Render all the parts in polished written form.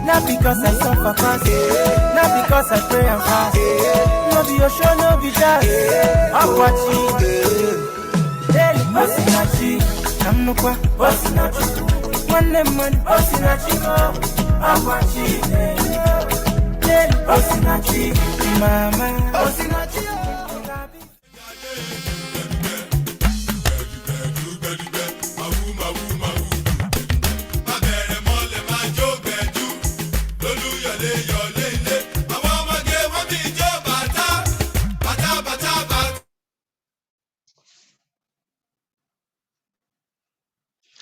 Not because I suffer fast, not because I pray and fast. No be your show, no be jazz. Akwachi, Osinachi, Namnukwa, Osinachi. One man, Osinachi, Akwachi, Osinachi, Mama, Osinachi.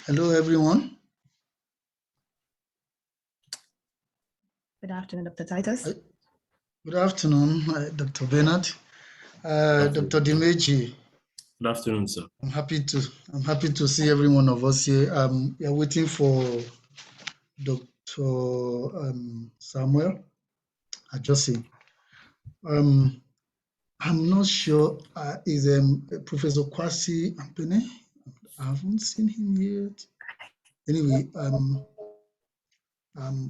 Hello, everyone. Good afternoon, Dr. Titus. Good afternoon, Dr. Bernard. Dr. Dimeji. Good afternoon, sir. I'm happy to see every one of us here. We are waiting for Dr. Samuel Ajose. I'm not sure. Is Professor Kwasi Ampene? I haven't seen him yet. Anyway,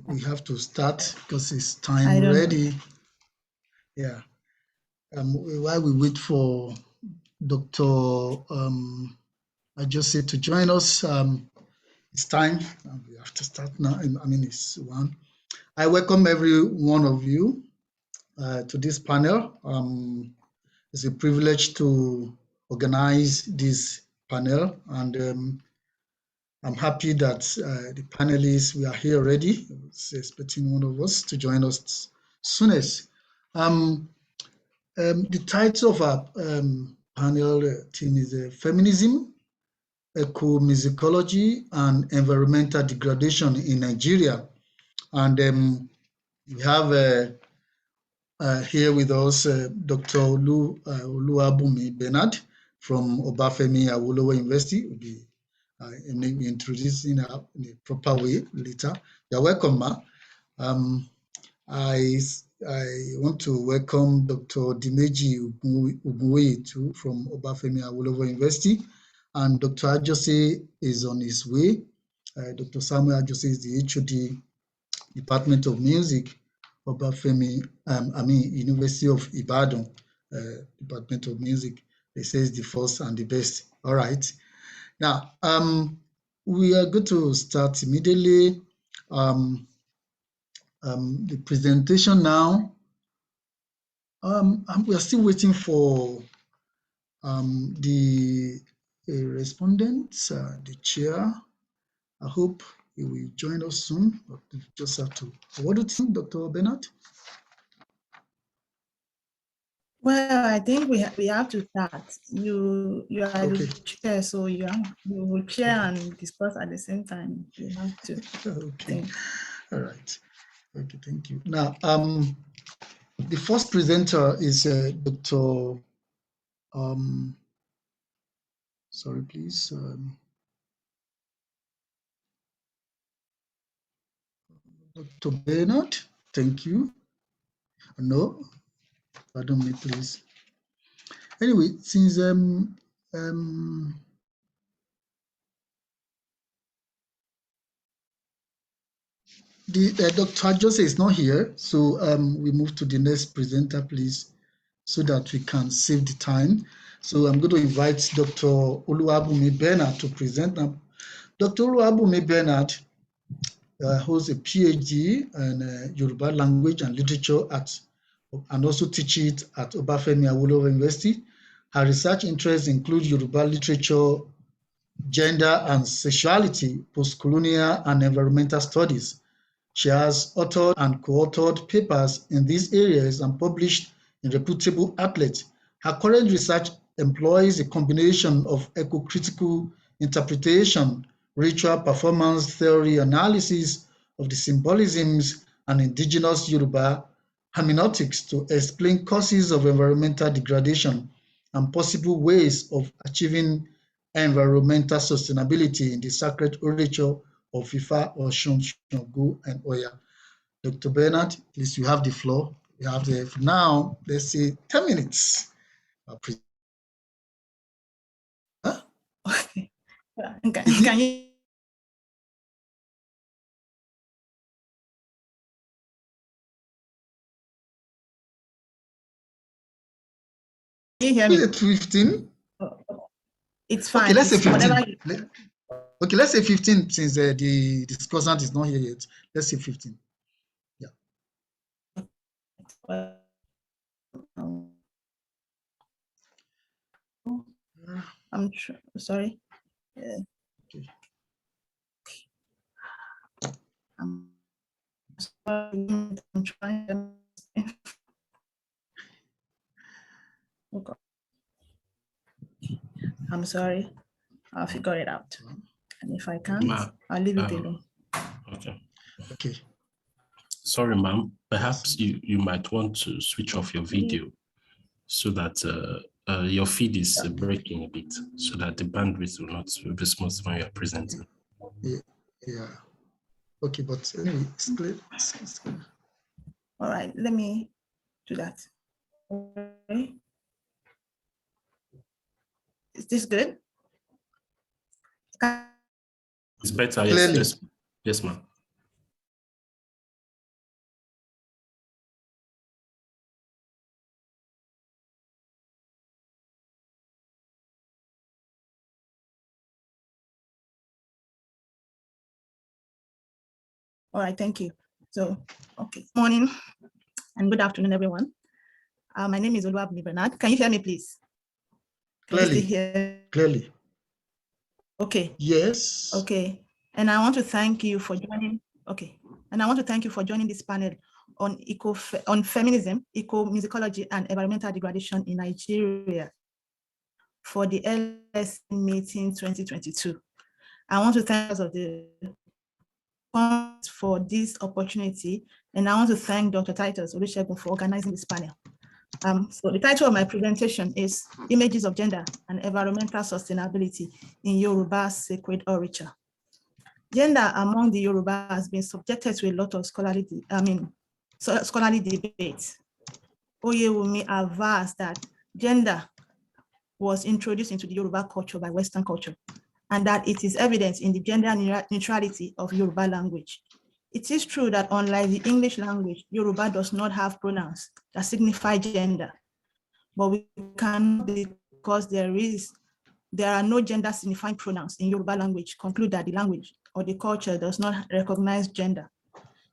we have to start because it's time already. Yeah. While we wait for Dr. Ajose to join us, it's time. We have to start now. I mean, it's one. I welcome every one of you to this panel. It's a privilege to organize this panel, and I'm happy that the panelists, we are here already. I was expecting one of us to join us soonest. The title of our panel team is Feminism, Ecomusicology, and Environmental Degradation in Nigeria. And we have here with us Dr. Oluwabunmi Bernard from Obafemi Awolowo University. We'll be introducing her in a proper way later. You're welcome, ma. I want to welcome Dr. Dimeji Ugunwoye too from Obafemi Awolowo University, and Dr. Ajose is on his way. Dr. Samuel Ajose is the HOD, Department of Music, Obafemi, University of Ibadan, Department of Music. They say it's the first and the best. All right. Now, we are going to start immediately. The presentation now. We are still waiting for the respondents, the chair. I hope he will join us soon. But we just have to. What do you think, Dr. Bernard? Well, I think we have to start. You are Okay. the chair, so you will chair and discuss at the same time. You have to. Okay. All right. Okay. Thank you. Now, the first presenter is Dr. Sorry, please. Dr. Bernard, thank you. No, pardon me, please. Anyway, since Dr. Jose is not here, so we move to the next presenter, please, so that we can save the time. So I'm going to invite Dr. Oluwabunmi Bernard to present now. Dr. Oluwabunmi Bernard holds a PhD in Yoruba language and literature and also teaches at Obafemi Awolowo University. Her research interests include Yoruba literature, gender and sexuality, post-colonial and environmental studies. She has authored and co-authored papers in these areas and published in reputable outlets. Her current research employs a combination of eco-critical interpretation, ritual performance theory analysis of the symbolisms and indigenous Yoruba hermeneutics to explain causes of environmental degradation and possible ways of achieving environmental sustainability in the sacred orature of Ifa, Oshun, Shango, and Oya. Dr. Bernard, please, you have the floor. You have the, for now, let's say 10 minutes. Okay. Can you? Can you hear me? 15? It's fine. Okay, let's say 15. Okay, let's say 15 since the discussant is not here yet. Let's say 15. Yeah. I'm sorry. Okay. I'm sorry. I'm trying. Okay. I'm sorry. I'll figure it out. And if I can't, I'll leave it alone. Okay. Okay. Sorry, ma'am. Perhaps you might want to switch off your video so that your feed is breaking a bit, so that the bandwidth will not be smooth when you are presenting. Yeah. Okay, but anyway, it's clear. It's clear. All right, let me do that. Okay. Is this good? It's better, Clearly. yes. Yes, ma'am. All right, thank you. So, okay, morning and good afternoon, everyone. My name is Oluwabunmi Bernard. Can you hear me, please? Clearly. Hear? Clearly. Okay. Yes. Okay. And I want to thank you for joining. Okay. And I want to thank you for joining this panel on feminism, ecomusicology, and environmental degradation in Nigeria for the LSA meeting 2022. I want to thank us for this opportunity, and I want to thank Dr. Titus Olusegun for organizing this panel. So the title of my presentation is Images of Gender and Environmental Sustainability in Yoruba Sacred Orature. Gender among the Yoruba has been subjected to a lot of scholarly debates. Oyewumi avers that gender was introduced into the Yoruba culture by Western culture, and that it is evident in the gender neutrality of Yoruba language. It is true that unlike the English language, Yoruba does not have pronouns that signify gender, but we can, because there are no gender signifying pronouns in Yoruba language, conclude that the language or the culture does not recognize gender.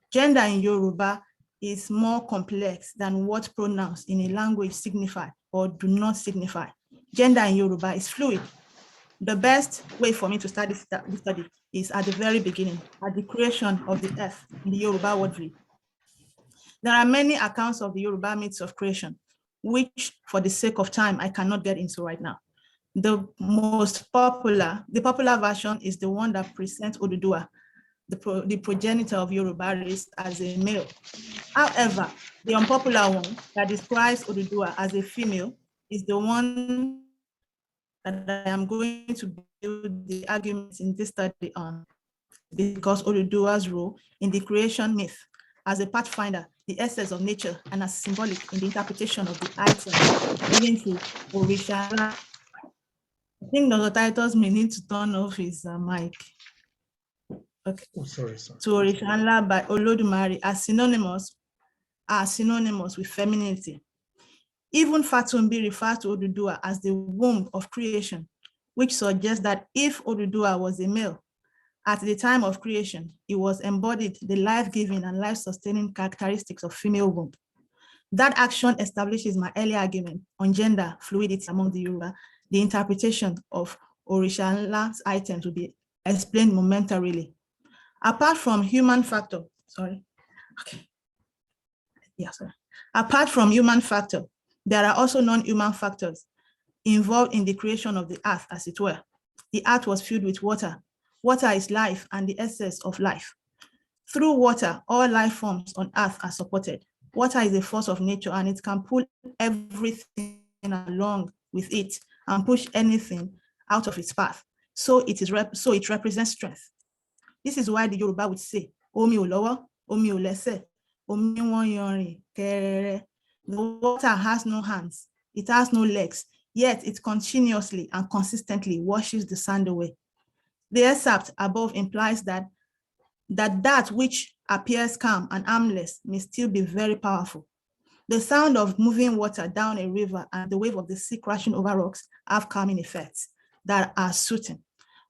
Gender in Yoruba is more complex than what pronouns in a language signify or do not signify. Gender in Yoruba is fluid. The best way for me to start this study is at the very beginning, at the creation of the earth in the Yoruba worldview. There are many accounts of the Yoruba myths of creation, which for the sake of time, I cannot get into right now. The popular version is the one that presents Oduduwa, the progenitor of Yoruba race, as a male. However, the unpopular one that describes Oduduwa as a female is the one that I am going to build the arguments in this study on, because Oduduwa's role in the creation myth as a pathfinder, the essence of nature, and as symbolic in the interpretation of the items given to Orisha. I think Dr. Titus may need to turn off his mic. Okay. Oh, sorry. To Orisha by Olodumare are synonymous with femininity. Even Fatumbi refers to Oduduwa as the womb of creation, which suggests that if Oduduwa was a male, at the time of creation, it was embodied the life-giving and life-sustaining characteristics of female womb. That action establishes my earlier argument on gender fluidity among the Yoruba. The interpretation of Orisha items will be explained momentarily. Apart from human factor, apart from human factor, there are also non-human factors involved in the creation of the earth, as it were. The earth was filled with water. Water is life and the essence of life. Through water, all life forms on earth are supported. Water is a force of nature and it can pull everything along with it and push anything out of its path. So it represents strength. This is why the Yoruba would say, Omi o lowo, omi o lese, omi won yorin, kerere. The water has no hands, it has no legs, yet it continuously and consistently washes the sand away. The excerpt above implies that which appears calm and harmless may still be very powerful. The sound of moving water down a river and the wave of the sea crashing over rocks have calming effects that are soothing.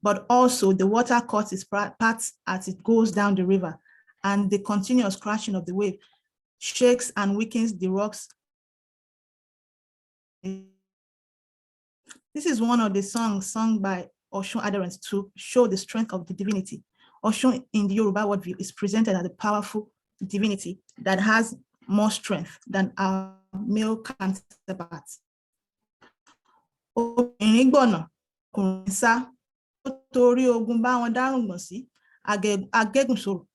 But also the water cuts its paths as it goes down the river, and the continuous crashing of the wave shakes and weakens the rocks. This is one of the songs sung by Oshun adherents to show the strength of the divinity. Oshun in the Yoruba worldview is presented as a powerful divinity that has more strength than our male counterparts. Torí ogun bá wọn dárùngbọ̀n sí, agégùnsòrò,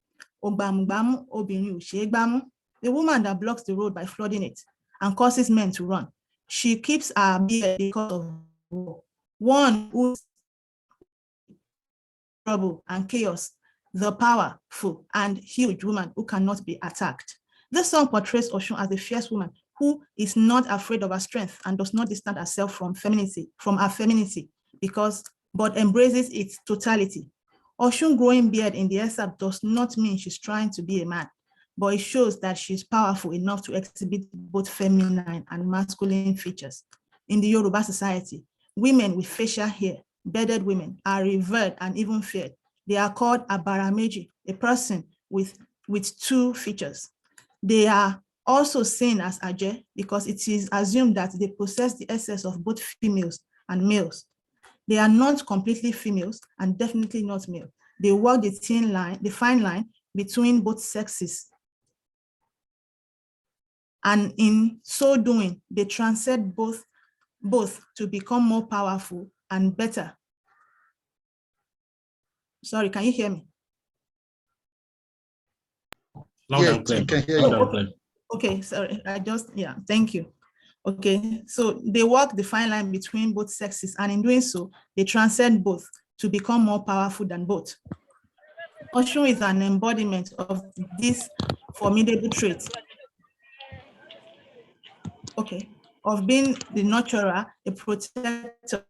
ògbàmùgbàmù obìnrin ò ṣeé gbámú. The woman that blocks the road by flooding it and causes men to run. She keeps her beard because of war. One who's trouble and chaos, the powerful and huge woman who cannot be attacked. This song portrays Oshun as a fierce woman who is not afraid of her strength and does not distance herself from her femininity, but embraces its totality. Oshun growing beard in the excerpt does not mean she's trying to be a man, but it shows that she's powerful enough to exhibit both feminine and masculine features. In the Yoruba society, women with facial hair, bearded women, are revered and even feared. They are called abarameji, a person with two features. They are also seen as aje because it is assumed that they possess the essence of both females and males. They are not completely females and definitely not male. They walk the fine line between both sexes. And in so doing, they transcend both to become more powerful and better. Sorry, can you hear me? Loud and clear. I can hear you. Okay, sorry, thank you. Okay, so they walk the fine line between both sexes, and in doing so, they transcend both to become more powerful than both. Oshun is an embodiment of this formidable trait. Okay, of being the nurturer, a protector,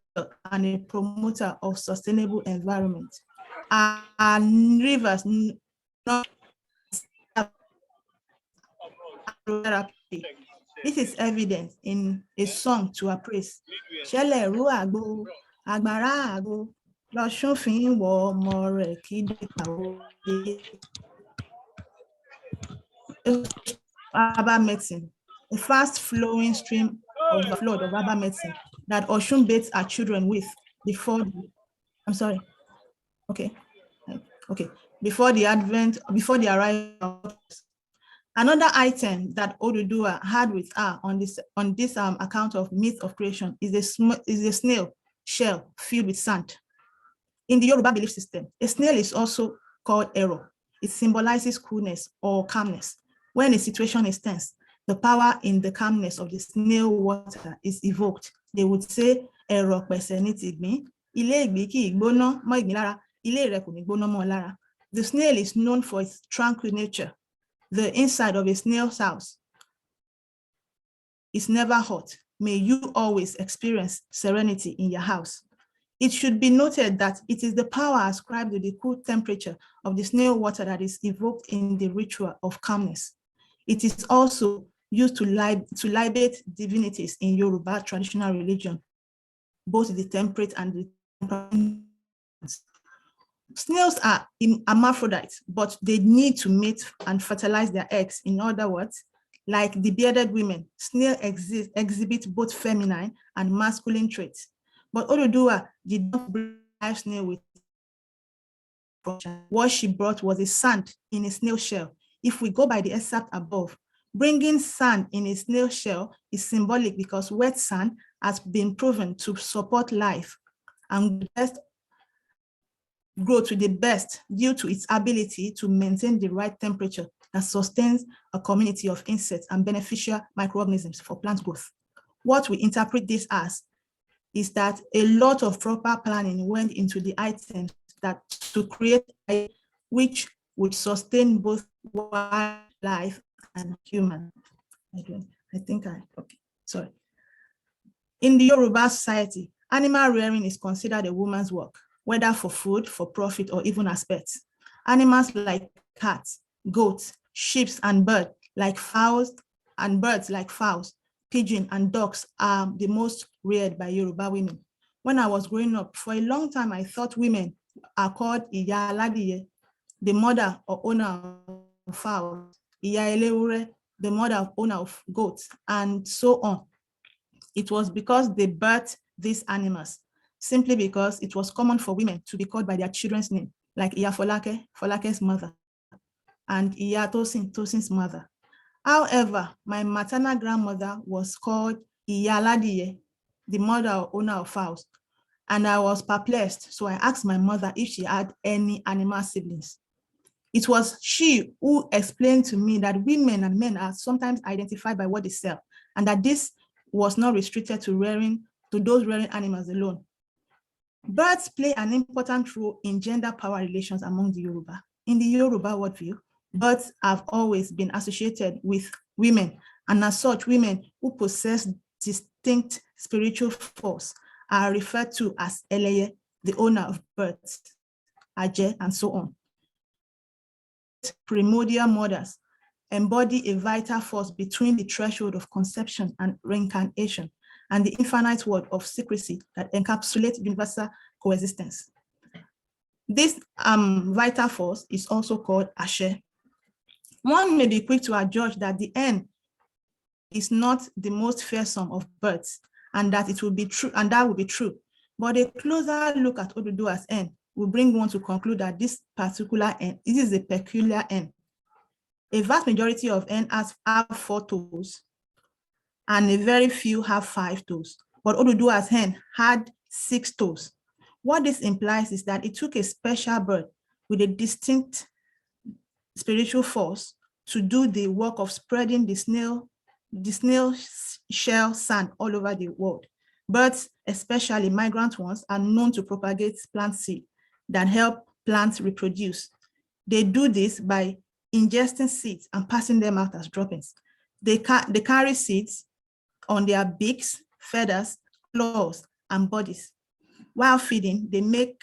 and a promoter of sustainable environment. And rivers not therapy. This is evident in a song to her praise. Shele ru agbo, agbara agbo, l'Osun fi ń wọ ọmọ rẹ̀ kí herbal medicine, a fast-flowing stream of the flood of herbal medicine that Oshun bathes her children with before the arrival. Another item that Oduduwa had with her on this account of myth of creation is a snail shell filled with sand. In the Yoruba belief system, a snail is also called Ero. It symbolizes coolness or calmness. When a situation is tense, the power in the calmness of the snail water is evoked They would say, ẹ̀rọ̀ pẹ̀sẹ̀ ní tìgbín, ilé ìgbín kì í gbóná mọ́ ìgbín lára, ilé rẹ̀ kò ní gbóná mọ́ lára. The snail is known for its tranquil nature. The inside of a snail's house is never hot. May you always experience serenity in your house. It should be noted that it is the power ascribed to the cool temperature of the snail water that is evoked in the ritual of calmness. It is also used to libate divinities in Yoruba traditional religion, both the temperate and the temperate. Snails are hermaphrodites, but they need to mate and fertilize their eggs. In other words, like the bearded women, snails exhibit both feminine and masculine traits. But Oduduwa did not bring a snail with her. What she brought was a sand in a snail shell. If we go by the excerpt above, bringing sand in a snail shell is symbolic because wet sand has been proven to support life and best grow to the best due to its ability to maintain the right temperature that sustains a community of insects and beneficial microorganisms for plant growth. What we interpret this as is that a lot of proper planning went into the items that to create a which would sustain both wildlife and human. Sorry. In the Yoruba society, animal rearing is considered a woman's work, whether for food, for profit, or even as pets. Animals like cats, goats, sheep, and birds like fowls, pigeon, and ducks are the most reared by Yoruba women. When I was growing up, for a long time, I thought women are called Iya Aladiye, the mother or owner of fowls, Iya Elewure, the mother or owner of goats, and so on. It was because they birthed these animals, simply because it was common for women to be called by their children's name, like Iya Folake, Folake's mother, and Iya Tosin, Tosin's mother. However, my maternal grandmother was called Iya Aladiye, the mother or owner of fowls, and I was perplexed, so I asked my mother if she had any animal siblings. It was she who explained to me that women and men are sometimes identified by what they sell, and that this was not restricted to those rearing animals alone. Birds play an important role in gender power relations among the Yoruba. In the Yoruba worldview, birds have always been associated with women, and as such, women who possess distinct spiritual force are referred to as Eleye, the owner of birds, Aje, and so on. Primordial mothers embody a vital force between the threshold of conception and reincarnation and the infinite world of secrecy that encapsulates universal coexistence. This vital force is also called Ashe. One may be quick to adjudge that the hen is not the most fearsome of birds, and that it will be true, and that will be true. But a closer look at Oduduwa's hen will bring one to conclude that this particular hen, this is a peculiar hen. A vast majority of hens have 4 toes, and a very few have 5 toes. But Oduduwa's hen had 6 toes. What this implies is that it took a special bird with a distinct spiritual force to do the work of spreading the snail shell sand all over the world. Birds, especially migrant ones, are known to propagate plant seed that help plants reproduce. They do this by ingesting seeds and passing them out as droppings. They carry seeds on their beaks, feathers, claws, and bodies. While feeding, they may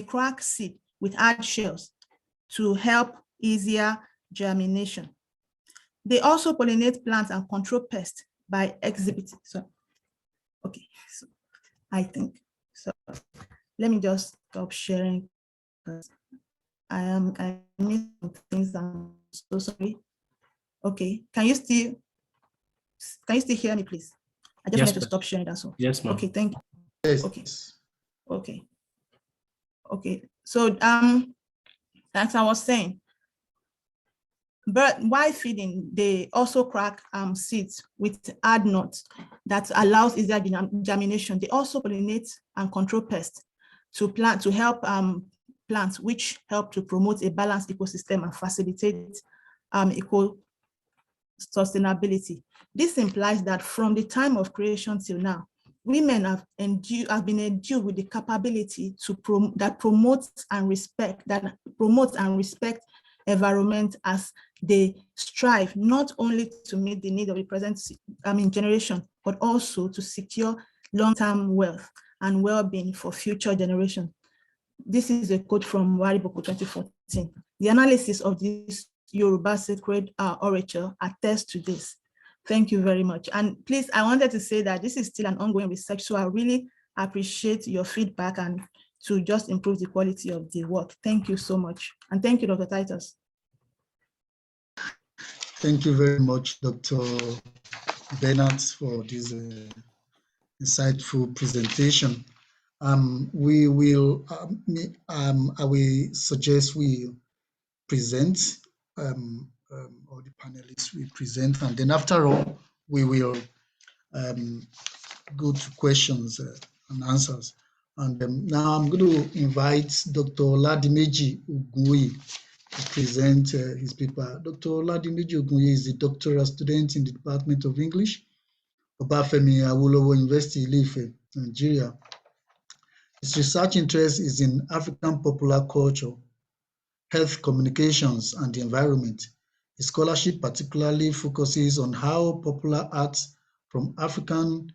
crack seed with hard shells to help easier germination. They also pollinate plants and control pests by exhibiting. I think so. Let me just stop sharing because I missed some things. I'm so sorry. Okay, can you still hear me, please? I just wanted to stop sharing, that's all. Yes, ma'am. Okay, thank you. Yes. Okay. So as I was saying, but while feeding, they also crack seeds with hard nuts that allows easier germination. They also pollinate and control pests to help plants, which help to promote a balanced ecosystem and facilitate eco-sustainability. This implies that from the time of creation till now, women have been endued with the capability to promote and respect environment as they strive not only to meet the need of the present generation, but also to secure long-term wealth and well-being for future generations. This is a quote from Wariboko 2014. The analysis of this Yoruba sacred orature attests to this. Thank you very much. And please, I wanted to say that this is still an ongoing research, so I really appreciate your feedback and to just improve the quality of the work. Thank you so much. And thank you, Dr. Titus. Thank you very much, Dr. Bernard, for this insightful presentation. I will suggest we present, or the panelists will present, and then after all, we will go to questions and answers. And now I'm going to invite Dr. Oladimeji Ogunwoye to present his paper. Dr. Oladimeji Ogunwoye is a doctoral student in the Department of English, Obafemi Awolowo University, Ile-Ife, Nigeria. His research interest is in African popular culture, health communications, and the environment. His scholarship particularly focuses on how popular arts from African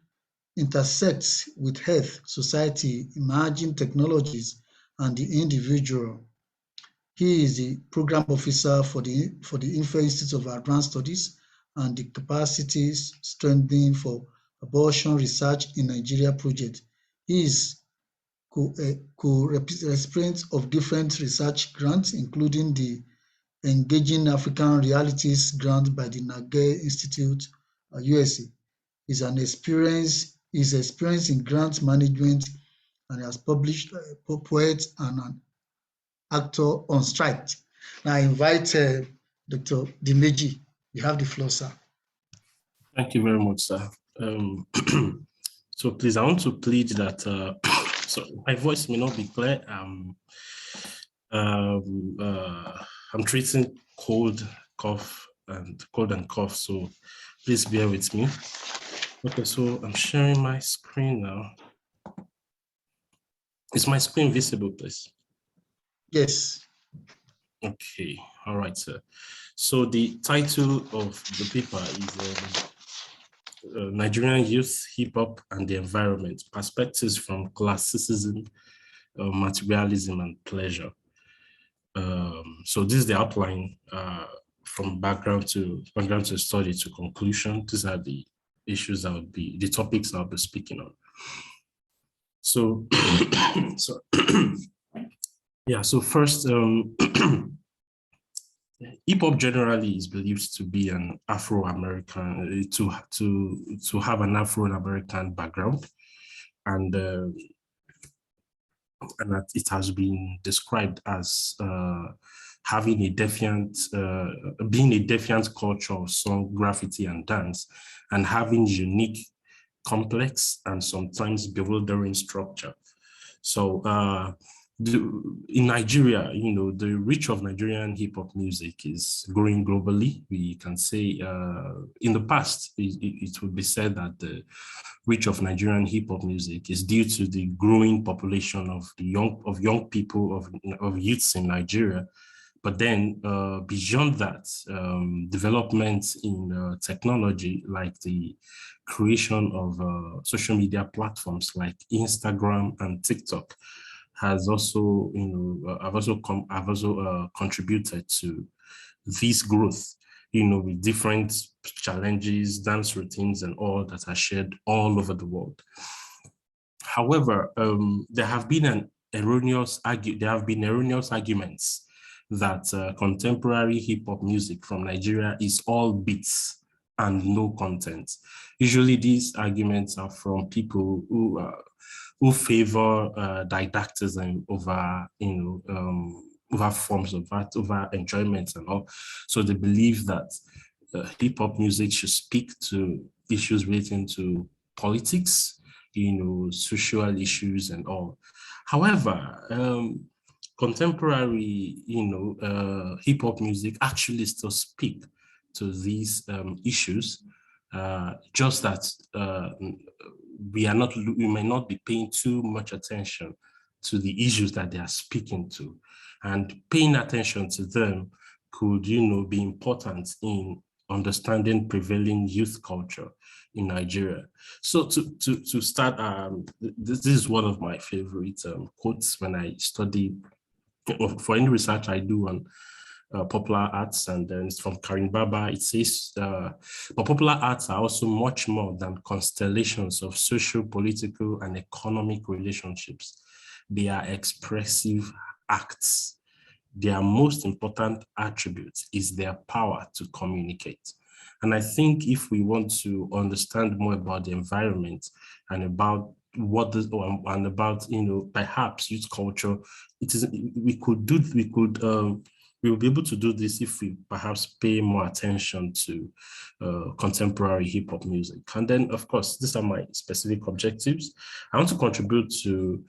intersects with health, society, emerging technologies, and the individual. He is the program officer for the Ife Institute of Advanced Studies and the Capacity Strengthening for Abortion Research in Nigeria project. He is co-recipient of different research grants, including the Engaging African Realities grant by the Nagel Institute, USA. He's experienced in grant management and has published poet and an actor on strike. Now I invite Dr. Dimeji. You have the floor, sir. Thank you very much, sir. So please, I want to plead that, so my voice may not be clear. I'm treating cold and cough, so please bear with me. Okay, so I'm sharing my screen now. Is my screen visible, please? Yes. Okay, all right, sir. So the title of the paper is Nigerian Youth, Hip Hop and the Environment, Perspectives from Classicism, Materialism and Pleasure. So this is the outline from background to study to conclusion. These are the issues the topics I'll be speaking on. So, yeah, so first, hip hop generally is believed to be an Afro-American, to have an Afro-American background, and that it has been described as having a defiant, being a defiant culture of song, graffiti, and dance, and having unique, complex, and sometimes bewildering structure. So in Nigeria, the reach of Nigerian hip hop music is growing globally. We can say in the past, it would be said that the reach of Nigerian hip hop music is due to the growing population of young people, of youths in Nigeria. But then beyond that, developments in technology, like the creation of social media platforms like Instagram and TikTok, has also, have also contributed to this growth, with different challenges, dance routines, and all that are shared all over the world. However, there have been erroneous arguments that contemporary hip hop music from Nigeria is all beats and no content. Usually, these arguments are from people who favor didactism over, over forms of art, over enjoyment and all. So they believe that hip hop music should speak to issues relating to politics, social issues and all. However, contemporary, hip hop music actually still speak to these issues, just that we may not be paying too much attention to the issues that they are speaking to, and paying attention to them could, be important in understanding prevailing youth culture in Nigeria. So to start, this is one of my favorite quotes when I study, for any research I do on popular arts, and then it's from Karin Baba. It says, but popular arts are also much more than constellations of social, political, and economic relationships. They are expressive acts. Their most important attribute is their power to communicate. And I think if we want to understand more about the environment and about perhaps youth culture, we will be able to do this if we perhaps pay more attention to contemporary hip hop music. And then, of course, these are my specific objectives. I want to contribute to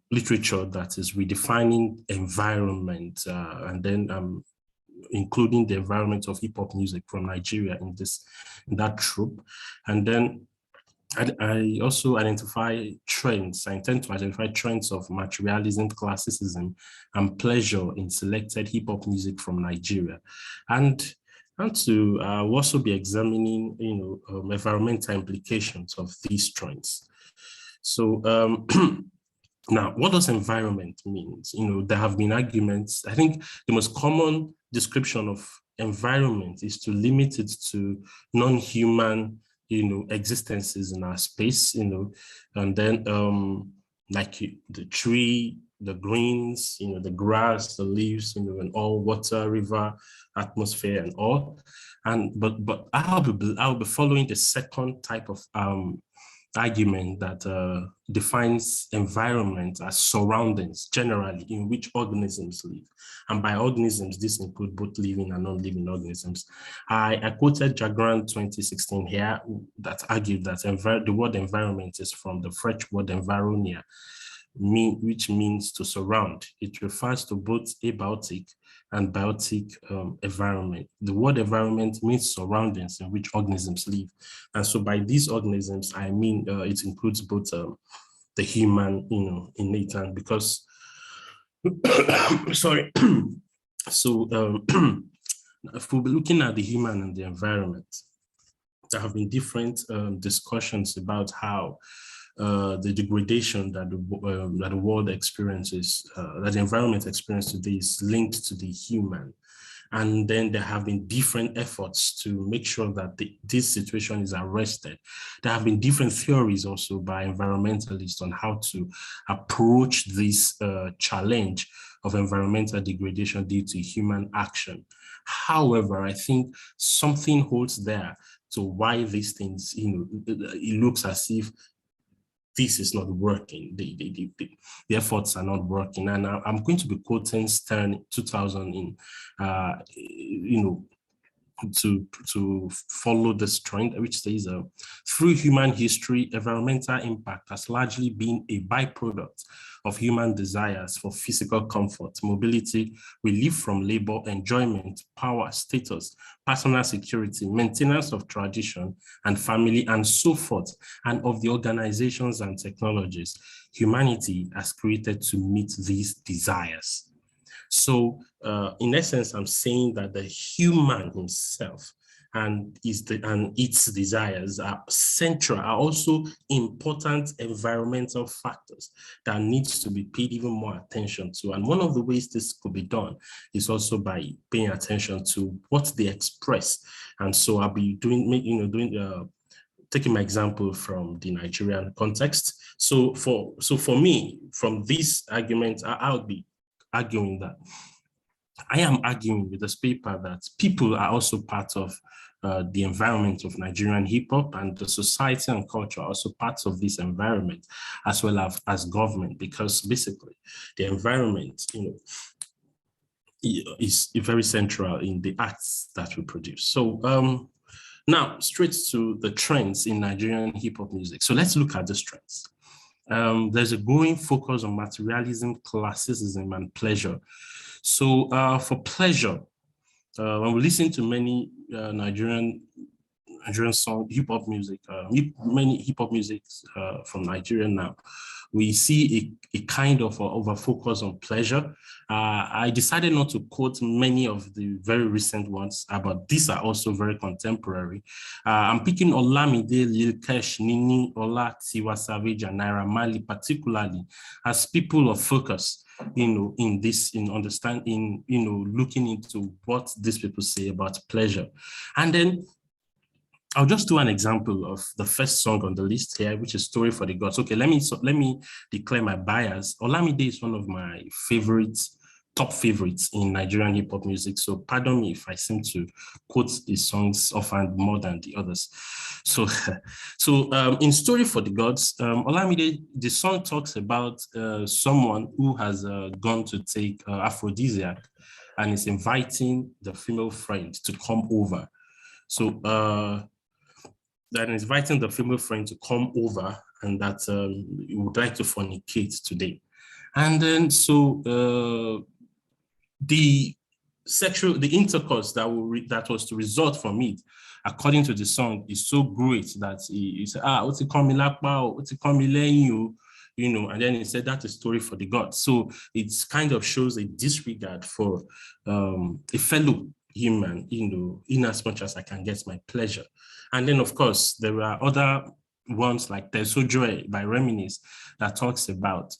literature that is redefining environment, and then including the environment of hip hop music from Nigeria in that trope. And then I also identify trends. I intend to identify trends of materialism, classicism, and pleasure in selected hip hop music from Nigeria, and to also be examining, environmental implications of these trends. So now, what does environment mean? There have been arguments. I think the most common description of environment is to limit it to non-human existences in our space, and then like the tree, the greens, the grass, the leaves, and all water, river, atmosphere, and all. But I'll be following the second type of argument that defines environment as surroundings generally in which organisms live. And by organisms, this includes both living and non-living organisms. I quoted Jagran 2016 here that argued that the word environment is from the French word environia, which means to surround. It refers to both abiotic and biotic environment. The word environment means surroundings in which organisms live. And so by these organisms, I mean, it includes both the human, innate, and because, sorry. So if we'll be looking at the human and the environment, there have been different discussions about how the degradation that the world experiences, that the environment experiences today is linked to the human. And then there have been different efforts to make sure that this situation is arrested. There have been different theories also by environmentalists on how to approach this challenge of environmental degradation due to human action. However, I think something holds there to why these things, it looks as if this is not working. The efforts are not working. And I'm going to be quoting Stern 2000 in, to follow this trend, which says, through human history, environmental impact has largely been a byproduct of human desires for physical comfort, mobility, relief from labor, enjoyment, power, status, personal security, maintenance of tradition and family, and so forth, and of the organizations and technologies humanity has created to meet these desires. So in essence, I'm saying that the human himself and its desires are central, are also important environmental factors that needs to be paid even more attention to. And one of the ways this could be done is also by paying attention to what they express. And so I'll be taking my example from the Nigerian context. So for me, from this argument, I'll be arguing that I am arguing with this paper that people are also part of the environment of Nigerian hip hop, and the society and culture are also parts of this environment, as well as government, because basically the environment, is very central in the acts that we produce. So now straight to the trends in Nigerian hip hop music. So let's look at these trends. There's a growing focus on materialism, classicism, and pleasure. So for pleasure, when we listen to many Nigerian Nigerian song, hip hop music, many hip hop music from Nigeria now, we see a kind of over focus on pleasure. I decided not to quote many of the very recent ones, but these are also very contemporary. I'm picking Olamide, Lil Kesh, Nini, Ola, Tiwa Savage, and Naira Marley particularly as people of focus, in understanding, looking into what these people say about pleasure. And then I'll just do an example of the first song on the list here, which is Story for the Gods. Okay, let me declare my bias. Olamide is one of my top favorites in Nigerian hip hop music. So pardon me if I seem to quote these songs often more than the others. So in Story for the Gods, Olamide, the song talks about someone who has gone to take aphrodisiac and is inviting the female friend to come over. So that is inviting the female friend to come over and that you would like to fornicate today. And then the intercourse that was to result from it, according to the song, is so great that he said, what's it call me lakpa, what's it call me lenyu, and then he said that's a story for the gods. So it kind of shows a disregard for a fellow human, in as much as I can get my pleasure. And then, of course, there are other ones like Tesojoe by Reminisce that talks about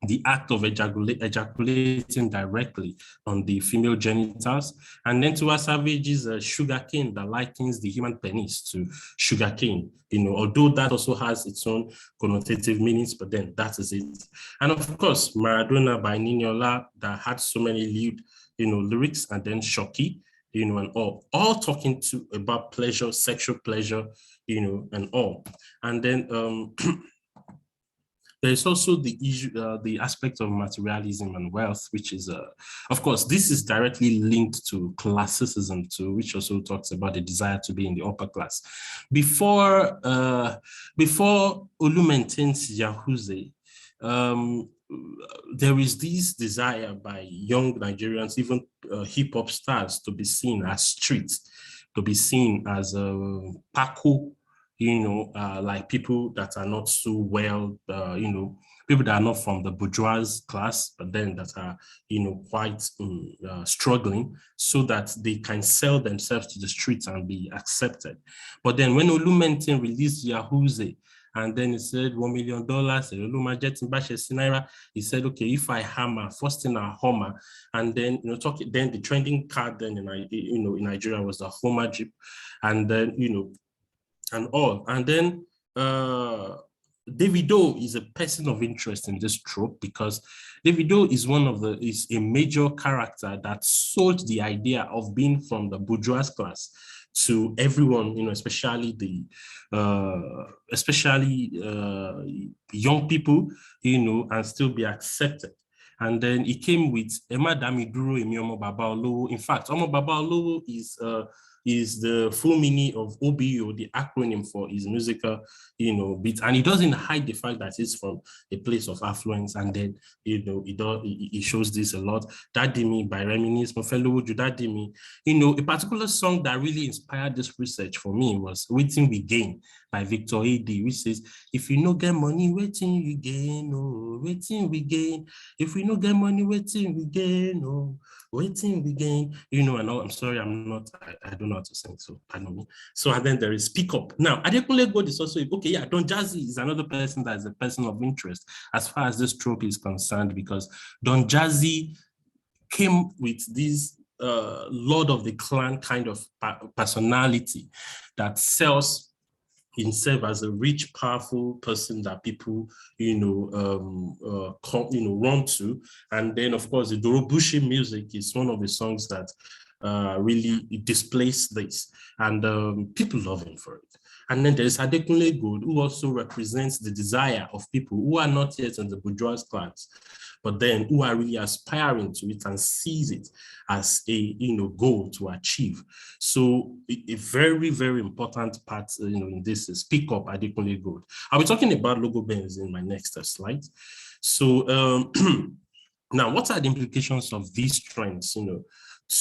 the act of ejaculating directly on the female genitals. And then Tiwa Savage's sugarcane that likens the human penis to sugarcane, although that also has its own connotative meanings, but then that is it. And of course, Maradona by Niniola that had so many lewd, lyrics, and then Shoki, and all talking about pleasure, sexual pleasure, and all. And then there's also the issue, the aspect of materialism and wealth, which is, of course, this is directly linked to classicism too, which also talks about the desire to be in the upper class. Before Olu maintains Yahuze, there is this desire by young Nigerians, even hip hop stars, to be seen as streets, to be seen as Paco, like people that are not so well, people that are not from the bourgeois class, but then that are, quite struggling, so that they can sell themselves to the streets and be accepted. But then when Olumentin released Yahuze, and then he said $1 million, he said, okay, if I hammer, first in a Homer, and then, then the trending card then in Nigeria was the Homer Jeep, and then, and all. And then Davido is a person of interest in this trope because Davido is is a major character that sold the idea of being from the bourgeois class to everyone, especially young people, and still be accepted. And then he came with Emma Damiduro Emi Omo Baba Olowo. In fact, Omo Baba Olowo is the full meaning of OBO, the acronym for his musical, beat. And he doesn't hide the fact that he's from a place of affluence. And then, he shows this a lot. Daddy Me by Reminisce, Mofelo Woju, Daddy Me. A particular song that really inspired this research for me was Waiting We Gain by Victor A.D., which says, if you no get money, waiting you gain, oh, waiting we gain. If we no get money, waiting we gain, oh, waiting we gain. And all. I'm sorry, I don't know how to sing, so pardon me. So, and then there is Speak Up. Now, Adekunle Gold is also, okay, yeah, Don Jazzy is another person that is a person of interest as far as this trope is concerned, because Don Jazzy came with this Lord of the Clan kind of personality that sells himself as a rich, powerful person that people, run to. And then, of course, the Dorobushi music is one of the songs that really displays this, and people love him for it. And then there's Adekunle Gold, who also represents the desire of people who are not yet in the bourgeois class, but then who are really aspiring to it and sees it as a goal to achieve. So a very, very important part in this is Pick Up Adekunle Gold. I'll be talking about Logo Benz in my next slide. So now, what are the implications of these trends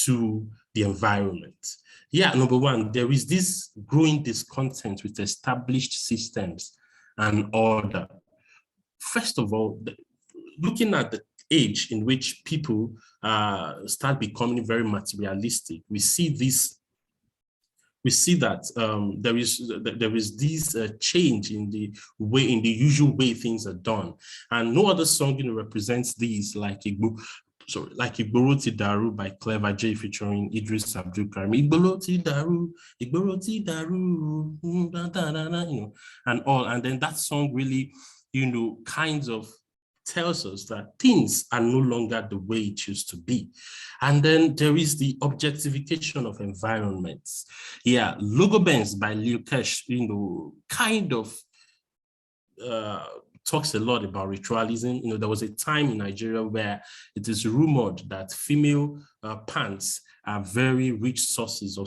to the environment. Yeah, number one, there is this growing discontent with established systems and order. First of all, looking at the age in which people start becoming very materialistic, we see this. We see that there is this change in the usual way things are done, and no other song represents these like Igboro Ti Daru by Clever J featuring Idris Abdul Karim. Igboro Ti Daru, and all. And then that song really, kind of tells us that things are no longer the way it used to be. And then there is the objectification of environments. Yeah, Logo Bands by Lil Kesh, kind of talks a lot about ritualism. There was a time in Nigeria where it is rumored that female pants are very rich sources of,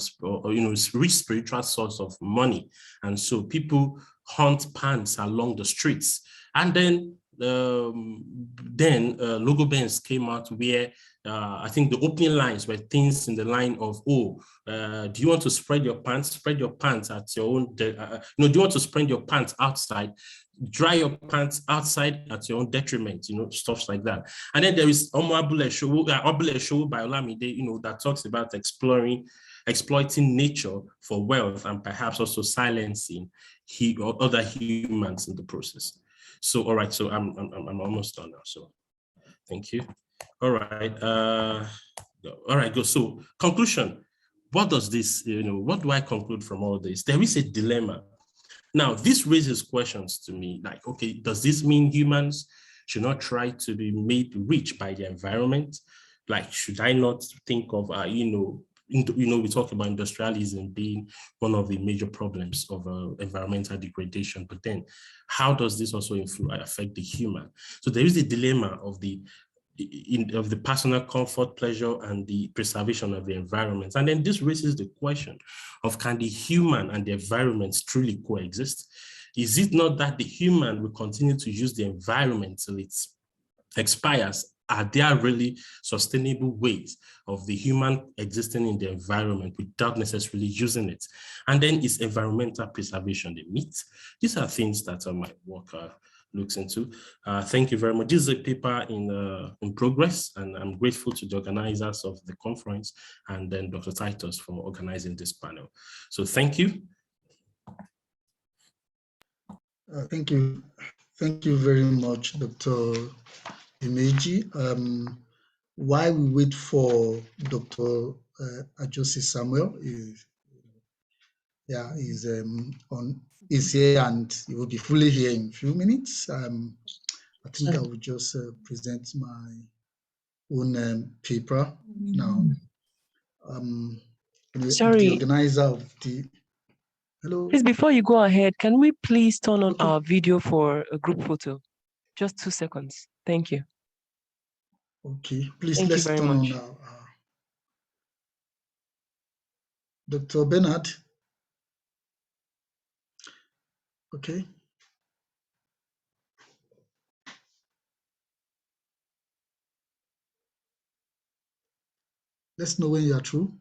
rich spiritual source of money. And so people hunt pants along the streets. And then Logo Bands came out where I think the opening lines were things in the line of, do you want to spread your pants? Spread your pants at your own, do you want to spread your pants outside? Dry your pants outside at your own detriment, stuff like that. And then there is Omo Abule Show by Olamide, that talks about exploiting nature for wealth and perhaps also silencing other humans in the process. So, all right, so I'm almost done now, so thank you. All right, go. So, conclusion, what does this, what do I conclude from all this? There is a dilemma. Now, this raises questions to me, like, okay, does this mean humans should not try to be made rich by the environment? Like, should I not think of, we talk about industrialism being one of the major problems of environmental degradation, but then how does this also affect the human? So there is a dilemma of the personal comfort, pleasure, and the preservation of the environment. And then this raises the question of, can the human and the environment truly coexist? Is it not that the human will continue to use the environment till it expires? Are there really sustainable ways of the human existing in the environment without necessarily using it? And then is environmental preservation the meat? These are things that my work looks into. Thank you very much. This is a paper in progress, and I'm grateful to the organizers of the conference and then Dr. Titus for organizing this panel. So thank you. Thank you. Thank you very much, Dr. Imeji. While we wait for Dr. Ajosi Samuel, is here and he will be fully here in a few minutes. I think I will just present my own paper now. Sorry. The organizer of the... Hello. Please, before you go ahead, can we please turn on our video for a group photo? Just 2 seconds. Thank you. Okay, please, Thank let's you very turn much. on our... Dr. Bernard. Okay. Let's know when you are through.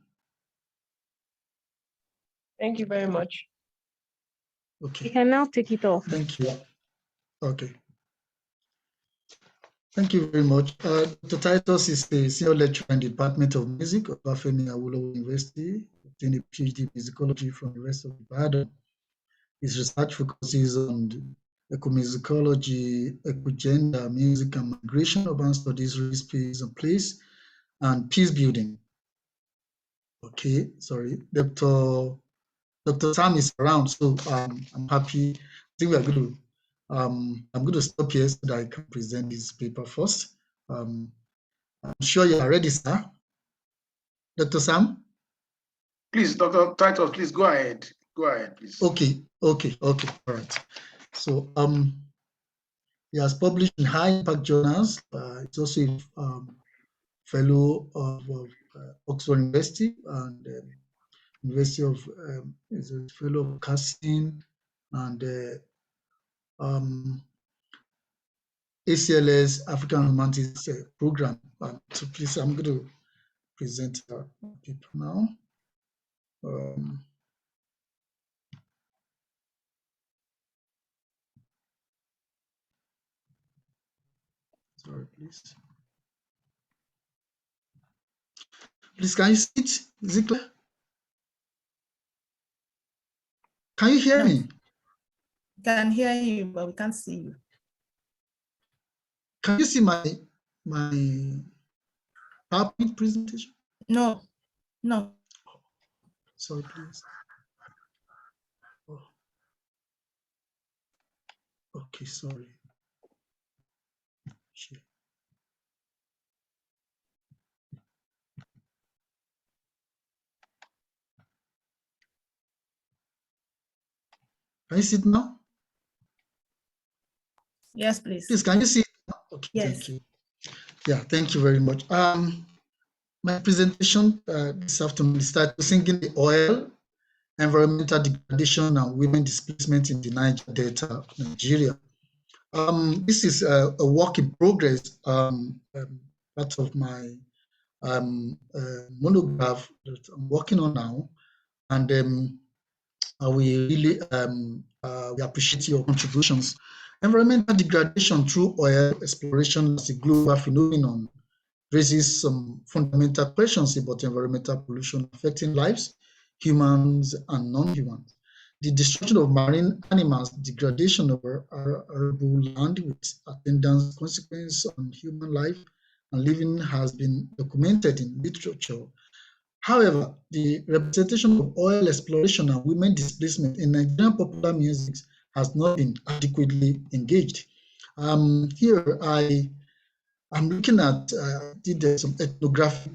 Thank you very much. Okay. You can now take it off. Thank you. Okay. Thank you very much. Dr. Titus is a senior lecturer in the Department of Music of Bafemi Awolowo University, obtained a PhD in musicology from the University of Ibadan. His research focuses on ecomusicology, ecogender, music and migration, urban studies, race, space and place, and peace building. Okay, sorry, Dr. Sam is around, so I'm happy. I think we are going to. I'm going to stop here so that I can present this paper first. I'm sure you are ready, sir. Dr. Sam? Please, Dr. Titus, please go ahead. Go ahead, please. Okay, all right. So he has published in high impact journals. It's also a fellow of Oxford University and University of, is a fellow of Cassin and ACLS African Humanities program. So please, I'm going to present our people now. Sorry, please. Please, can you see it? Is it clear? Can you hear me? Can hear you, but we can't see you. Can you see my PowerPoint presentation? No, no. Sorry, please. Oh. Okay, sorry. Share. Can you see it now? Yes, please. Please, can you see it now? Okay, Yes. thank you. Yeah, thank you very much. My presentation this afternoon started singing the oil, environmental degradation, and women displacement in the Niger Delta, Nigeria. This is a work in progress, part of my monograph that I'm working on now, and we really we appreciate your contributions. Environmental degradation through oil exploration as a global phenomenon raises some fundamental questions about environmental pollution affecting lives, humans and non-humans. The destruction of marine animals, degradation of arable land with attendant consequence on human life and living has been documented in literature. However, the representation of oil exploration and women displacement in Nigerian popular music has not been adequately engaged. Here, I'm looking at, did some ethnographic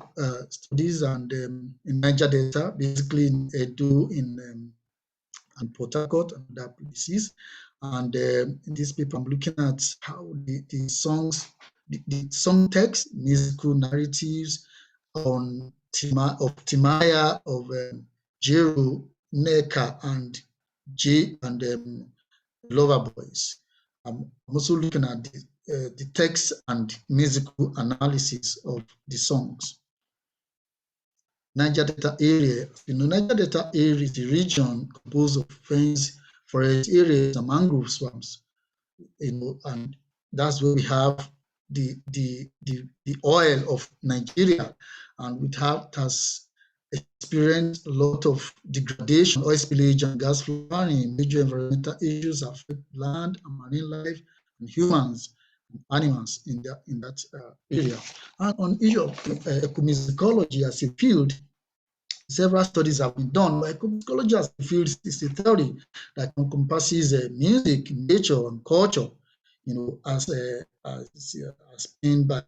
studies and in Niger Delta, basically in Edo, and Port Harcourt and other places. And in this paper, I'm looking at how the songs, the song text, musical narratives on Timaya, of Jero, Neka, and J and Lover Boys. I'm also looking at the text and musical analysis of the songs. Niger Delta area. Niger Delta area is a region composed of fence, forest areas, and mangrove swamps. And that's where we have the oil of Nigeria, and it has experienced a lot of degradation, oil spillage and gas flaring. Major environmental issues affect land and marine life and humans and animals in that area. And on issue of ecomusicology as a field, several studies have been done. Ecomusicology as a field is a theory that encompasses music, nature, and culture, as explained by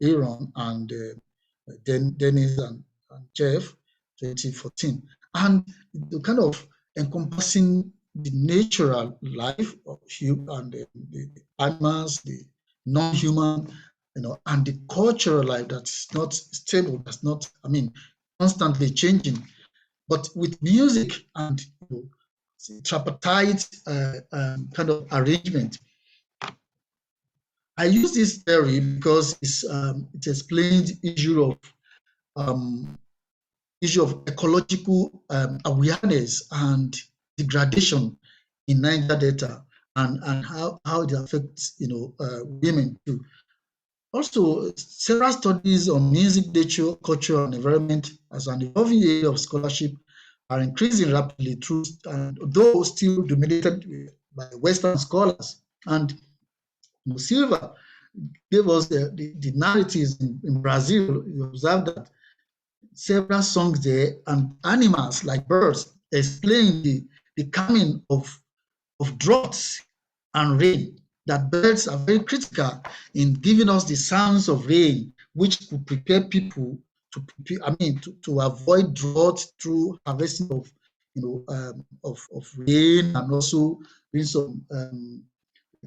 Aaron and Dennis and Jeff, 2014, and the kind of encompassing the natural life of human and the animals, the non-human, and the cultural life that's not stable, that's not, constantly changing. But with music and tripartite kind of arrangement, I use this theory because it explains the issue of ecological awareness and degradation in Niger Delta, and how it affects women too. Also, several studies on music, nature, culture, and environment as an evolving area of scholarship are increasing rapidly, though still dominated by Western scholars. And Silva gave us the narratives in Brazil. You observe that several songs there, and animals like birds explain the coming of droughts and rain, that birds are very critical in giving us the sounds of rain, which could prepare people to avoid drought through harvesting of rain, and also doing some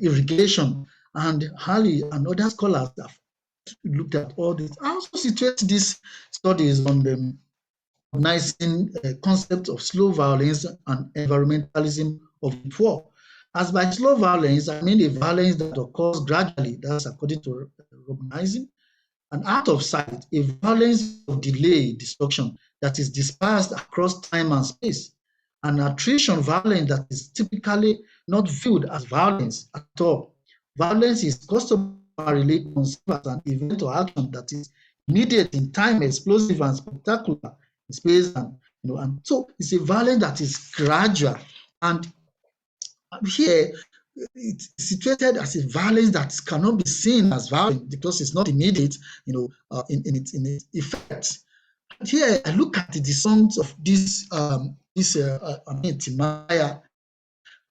irrigation. And Halley and other scholars have looked at all this. I also situate these studies on the recognizing concept of slow violence and environmentalism of the poor. As by slow violence, I mean a violence that occurs gradually. That's according to recognizing, and out of sight, a violence of delay, destruction that is dispersed across time and space, an attrition violence that is typically not viewed as violence at all. Violence is customarily conceived as an event or action that is immediate in time, explosive and spectacular in space, and so it's a violence that is gradual. And here it's situated as a violence that cannot be seen as violence because it's not immediate, in its effect. And here I look at the songs of Timaya,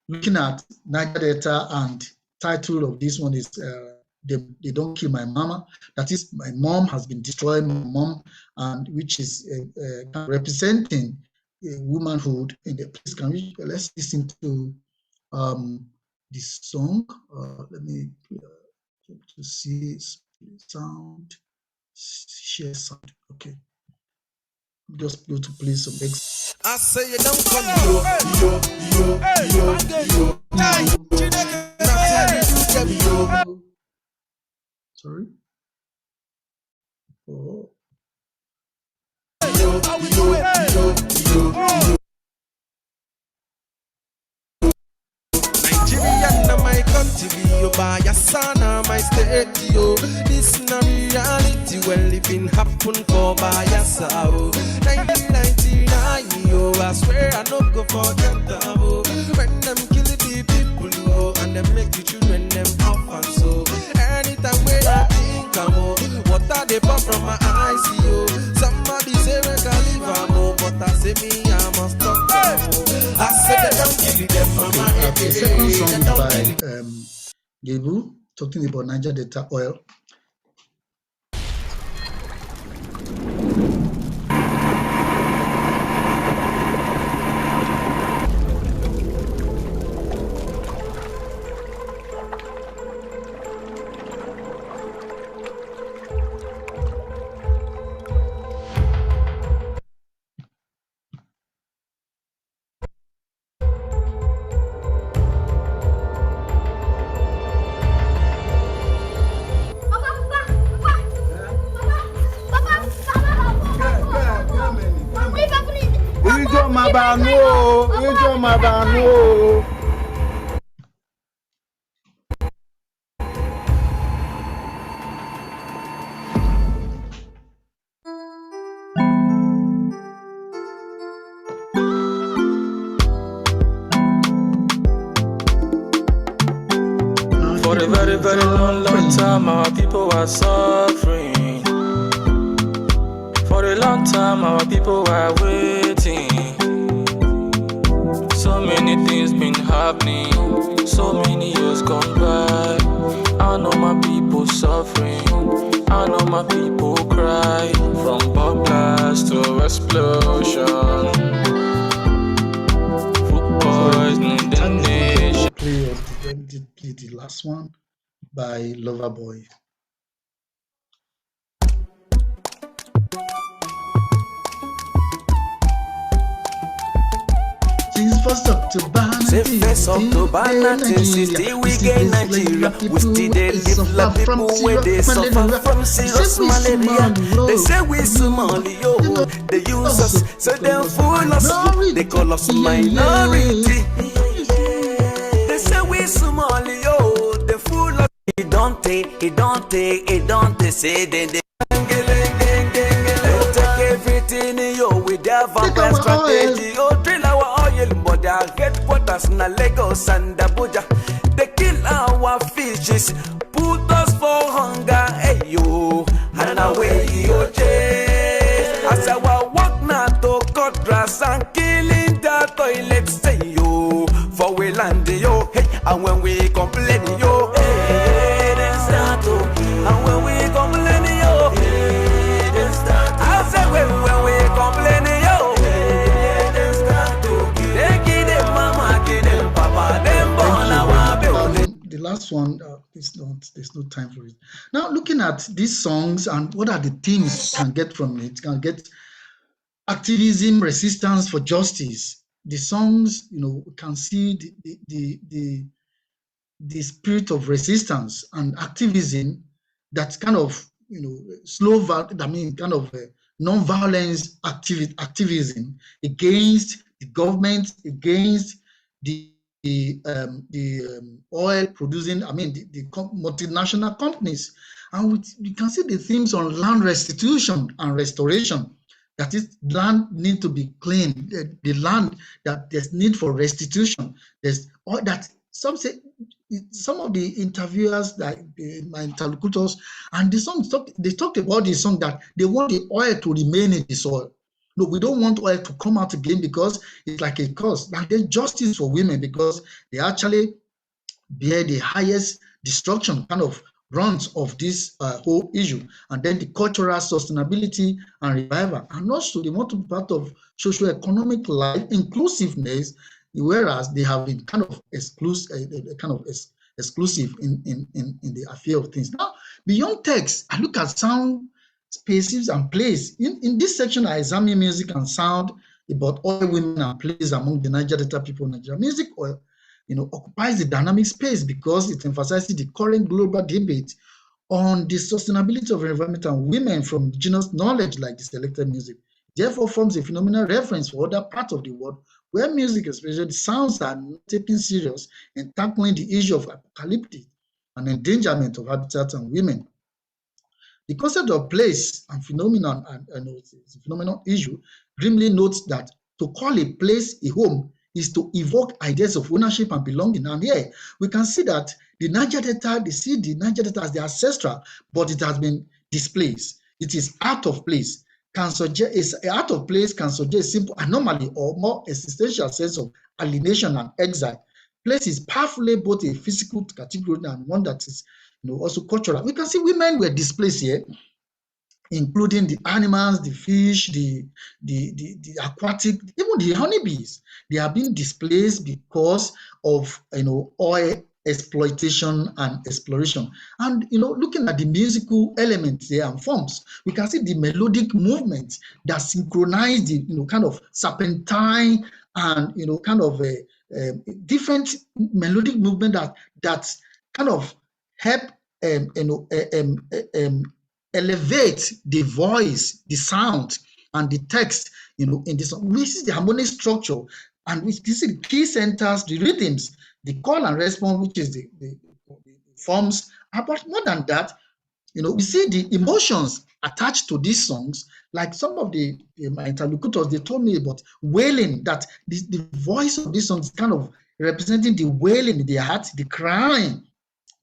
looking at Niger Delta, and title of this one is they Don't Kill My Mama. That is, my mom has been destroyed, my mom, and which is representing womanhood in the place. Let's listen to this song. Let me to see sound, share sound. Okay, just go to play some X. I say you don't come Sorry. Oh. My country, you buy your son, my state, yo. This na reality, well, living happen for by yourself. 1999, yo, I swear I don't go forget them, oh. When them kill the people, yo, and them make the children them orphans, so anytime when I think I'm, oh, what are they pop from my eyes, yo? Somebody say we can leave, I'm, but I say me, I must talk, I said they don't kill them, mama. The second song is by Gebu, talking about Niger Delta oil. For a very, very long, long time, our people are suffering. For a long time, our people are waiting. So many things been happening, so many years gone by. I know my people suffering, I know my people cry. From bomb blast to explosion, food poisoning the nation. Play the last one by Loverboy. Since 1st October, Say 1st October 1960, we get Nigeria. We still they live like people where they suffer from serious malaria. They say we Somali, yo. They use us, so they fool us. They call us minority. They say we Somali, yo. They fool us. It don't take, say they take everything, yo, with their vampire strategy. Oh, drill our oil, but their headquarters in Lagos and Abuja. They kill our fishes, put us for hunger, hey yo, and away yo, as our work now to cut grass and killing the toilets, say yo, for we land yo, hey, and when we complain yo, hey, they start to, and when we complain yo, hey, they start to, I say when we complain yo, hey, they start to, they give them mama, give them papa, them born our baby. The last one there's no time for it. Now, looking at these songs and what are the themes you can get from it, can get activism, resistance for justice. The songs, can see the spirit of resistance and activism that kind of slow, kind of non-violence activism against the government, against the oil producing, the multinational companies. And we can see the themes on land restitution and restoration. That is, land need to be cleaned. The land that there's need for restitution. There's all that. Some say, some of the interviewers, that my interlocutors, and the song they talked about the song that they want the oil to remain in the soil. No, we don't want oil to come out again because it's like a cause. And there's justice for women because they actually bear the highest destruction kind of runs of this whole issue. And then the cultural sustainability and revival. And also they want to be part of socio-economic life, inclusiveness, whereas they have been kind of exclusive in the affair of things. Now, beyond text, I look at sound, spaces, and place. In this section, I examine music and sound about oil, women, and place among the Niger Delta people. Nigeria music occupies the dynamic space because it emphasizes the current global debate on the sustainability of environment and women from indigenous knowledge, like the selected music. Therefore, forms a phenomenal reference for other parts of the world where music, especially the sounds, are not taken serious and tackling the issue of apocalyptic and endangerment of habitats and women. The concept of place and phenomenon, and it's a phenomenal issue, grimly notes that to call a place a home is to evoke ideas of ownership and belonging. And here we can see that the Niger Delta, they see the Niger Delta as the ancestral, but it has been displaced. It is out of place. Out of place can suggest simple anomaly or more existential sense of alienation and exile. Place is powerfully both a physical category and one that is also cultural. We can see women were displaced here, including the animals, the fish, the aquatic, even the honeybees. They are being displaced because of oil exploitation and exploration. And looking at the musical elements there and forms, we can see the melodic movements that synchronize the kind of serpentine and kind of a different melodic movement that kind of help elevate the voice, the sound, and the text, in this song. We see the harmonic structure, and we see the key centers, the rhythms, the call and response, which is the forms. But more than that, we see the emotions attached to these songs. Like some of my interlocutors, they told me about wailing, that the voice of these songs is kind of representing the wailing in their heart, the crying,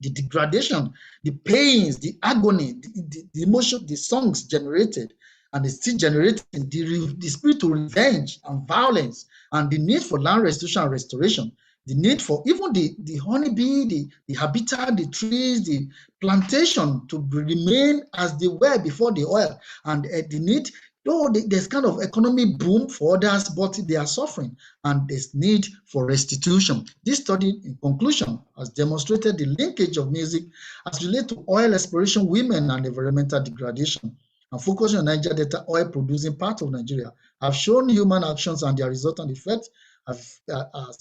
the degradation, the pains, the agony, the emotion the songs generated, and it's still generating the spirit of revenge and violence, and the need for land restitution and restoration, the need for even the honeybee, the habitat, the trees, the plantation to remain as they were before the oil, and the need. There's kind of economic boom for others, but they are suffering, and there's need for restitution. This study, in conclusion, has demonstrated the linkage of music as related to oil exploration, women, and environmental degradation. And focusing on Niger Delta, oil-producing part of Nigeria, have shown human actions and their resultant effect has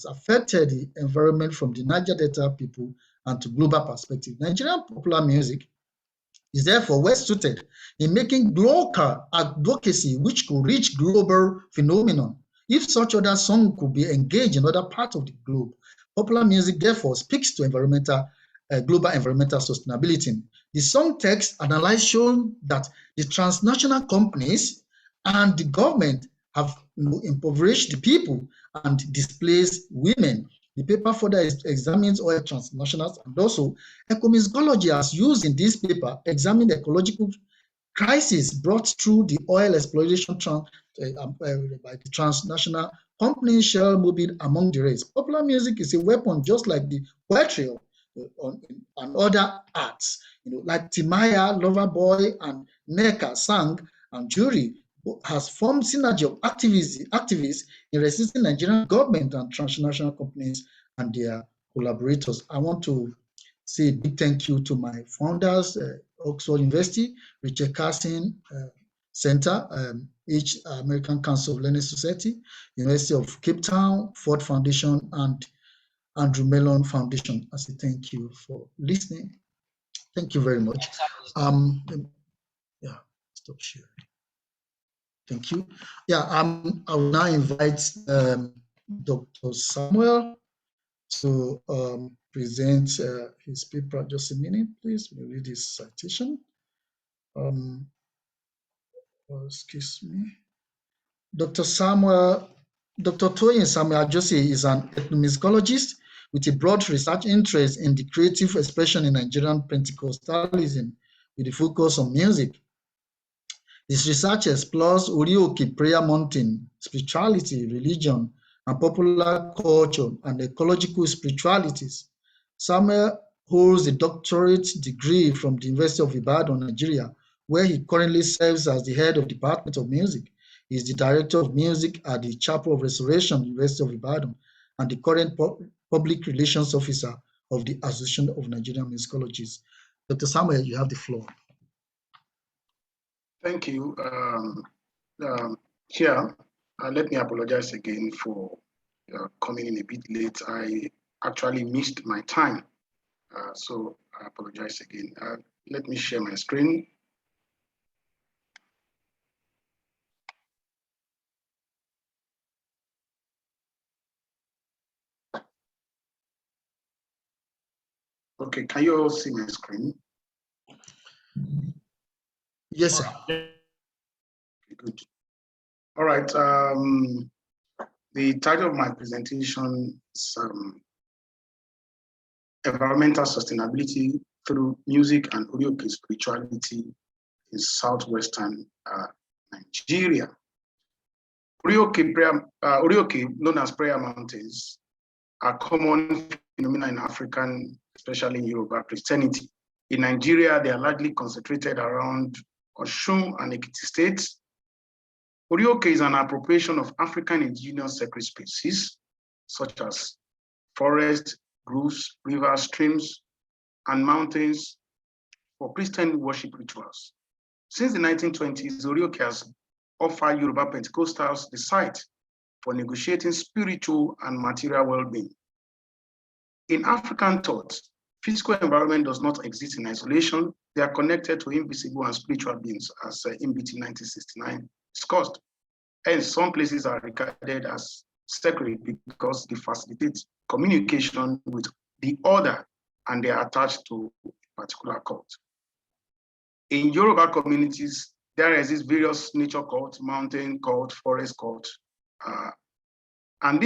affected the environment from the Niger Delta people and to global perspective. Nigerian popular music is therefore well suited in making local advocacy which could reach global phenomenon. If such other songs could be engaged in other parts of the globe, popular music therefore speaks to global environmental sustainability. The song text analysis shown that the transnational companies and the government have impoverished the people and displaced women. The paper further examines oil transnationals, and also ecomusicology has used in this paper examine the ecological crisis brought through the oil exploitation by the transnational companies, Shell, Mobil, among the rest. Popular music is a weapon just like the poetry and other arts, like Timaya, Loverboy, and Neka sang, and Jury has formed synergy of activists in resisting Nigerian government and transnational companies and their collaborators. I want to say a big thank you to my founders, Oxford University, Richard Carson Center, American Council of Learning Society, University of Cape Town, Ford Foundation, and Andrew Mellon Foundation. I say thank you for listening. Thank you very much. Stop sharing. Thank you. Yeah, I will now invite Dr. Samuel to present his paper. Just a minute, please. We'll read his citation. Excuse me. Dr. Toyin Samuel Ajose is an ethnomusicologist with a broad research interest in the creative expression in Nigerian Pentecostalism with a focus on music. His research explores Orioke prayer mountain, spirituality, religion, and popular culture and ecological spiritualities. Samuel holds a doctorate degree from the University of Ibadan, Nigeria, where he currently serves as the head of the Department of Music. He is the Director of Music at the Chapel of Restoration, University of Ibadan, and the current Public Relations Officer of the Association of Nigerian Musicologists. Dr. Samuel, you have the floor. Thank you. Chair, let me apologize again for coming in a bit late. I actually missed my time, so I apologize again. Let me share my screen. Okay, can you all see my screen? Yes, sir. Okay, good. All right. The title of my presentation is Environmental Sustainability Through Music and Orioke Spirituality in Southwestern Nigeria. Orioke, known as prayer mountains, are common phenomena in African, especially in Yoruba Christianity. In Nigeria, they are largely concentrated around Osun and Ekiti states. Orioke is an appropriation of African indigenous sacred spaces, such as forests, groves, rivers, streams, and mountains for Christian worship rituals. Since the 1920s, Orioke has offered Yoruba Pentecostals the site for negotiating spiritual and material well-being. In African thought, physical environment does not exist in isolation. They are connected to invisible and spiritual beings, as MBT 1969 discussed. Hence, some places are regarded as sacred because they facilitate communication with the other and they are attached to a particular cult. In Yoruba communities, there exist various nature cults, mountain cult, forest cult, and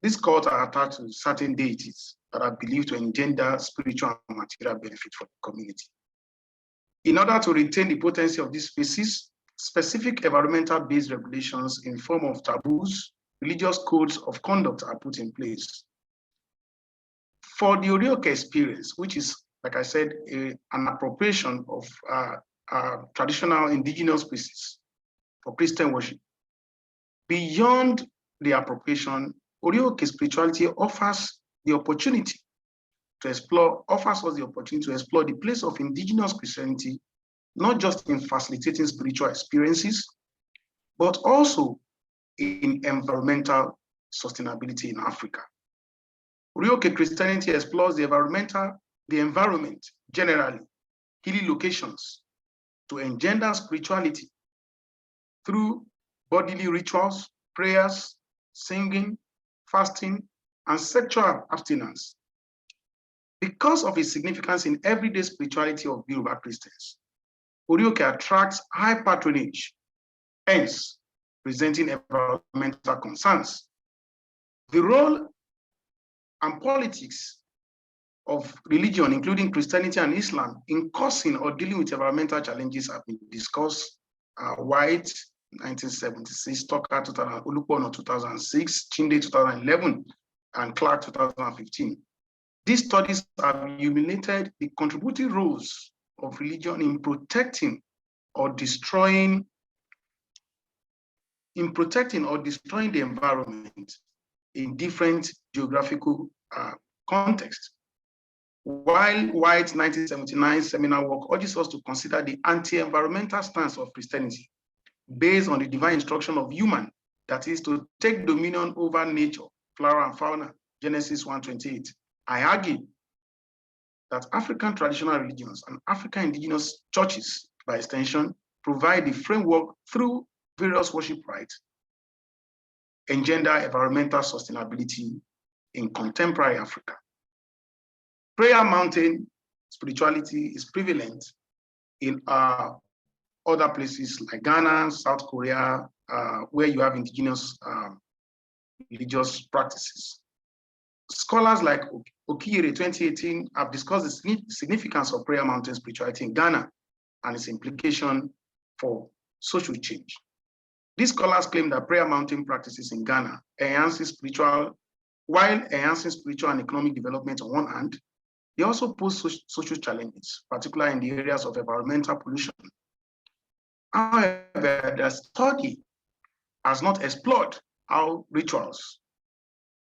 these cults are attached to certain deities that are believed to engender spiritual and material benefit for the community. In order to retain the potency of these species, specific environmental-based regulations in form of taboos, religious codes of conduct are put in place. For the Orioke experience, which is, like I said, an appropriation of traditional indigenous species for Christian worship, beyond the appropriation, Orioke spirituality offers us the opportunity to explore the place of indigenous Christianity, not just in facilitating spiritual experiences, but also in environmental sustainability in Africa. Orioke Christianity explores the environment generally, healing locations to engender spirituality through bodily rituals, prayers, singing, fasting, and sexual abstinence. Because of its significance in everyday spirituality of Yoruba Christians, Orioke attracts high patronage, hence presenting environmental concerns. The role and politics of religion, including Christianity and Islam, in causing or dealing with environmental challenges have been discussed. White, 1976, Tucker, Olupono, 2006, Chinde, 2011, and Clark, 2015. These studies have illuminated the contributing roles of religion in protecting or destroying the environment in different geographical contexts. While White's 1979 seminal work urges us to consider the anti-environmental stance of Christianity based on the divine instruction of human, that is to take dominion over nature, flora and fauna, Genesis 1:28. I argue that African traditional religions and African indigenous churches, by extension, provide the framework through various worship rites, engender environmental sustainability in contemporary Africa. Prayer mountain spirituality is prevalent in other places like Ghana, South Korea, where you have indigenous religious practices. Scholars like Okiyere 2018 have discussed the significance of prayer mountain spirituality in Ghana and its implication for social change. These scholars claim that prayer mountain practices in Ghana while enhancing spiritual and economic development on one hand, they also pose social challenges, particularly in the areas of environmental pollution. However, the study has not explored how rituals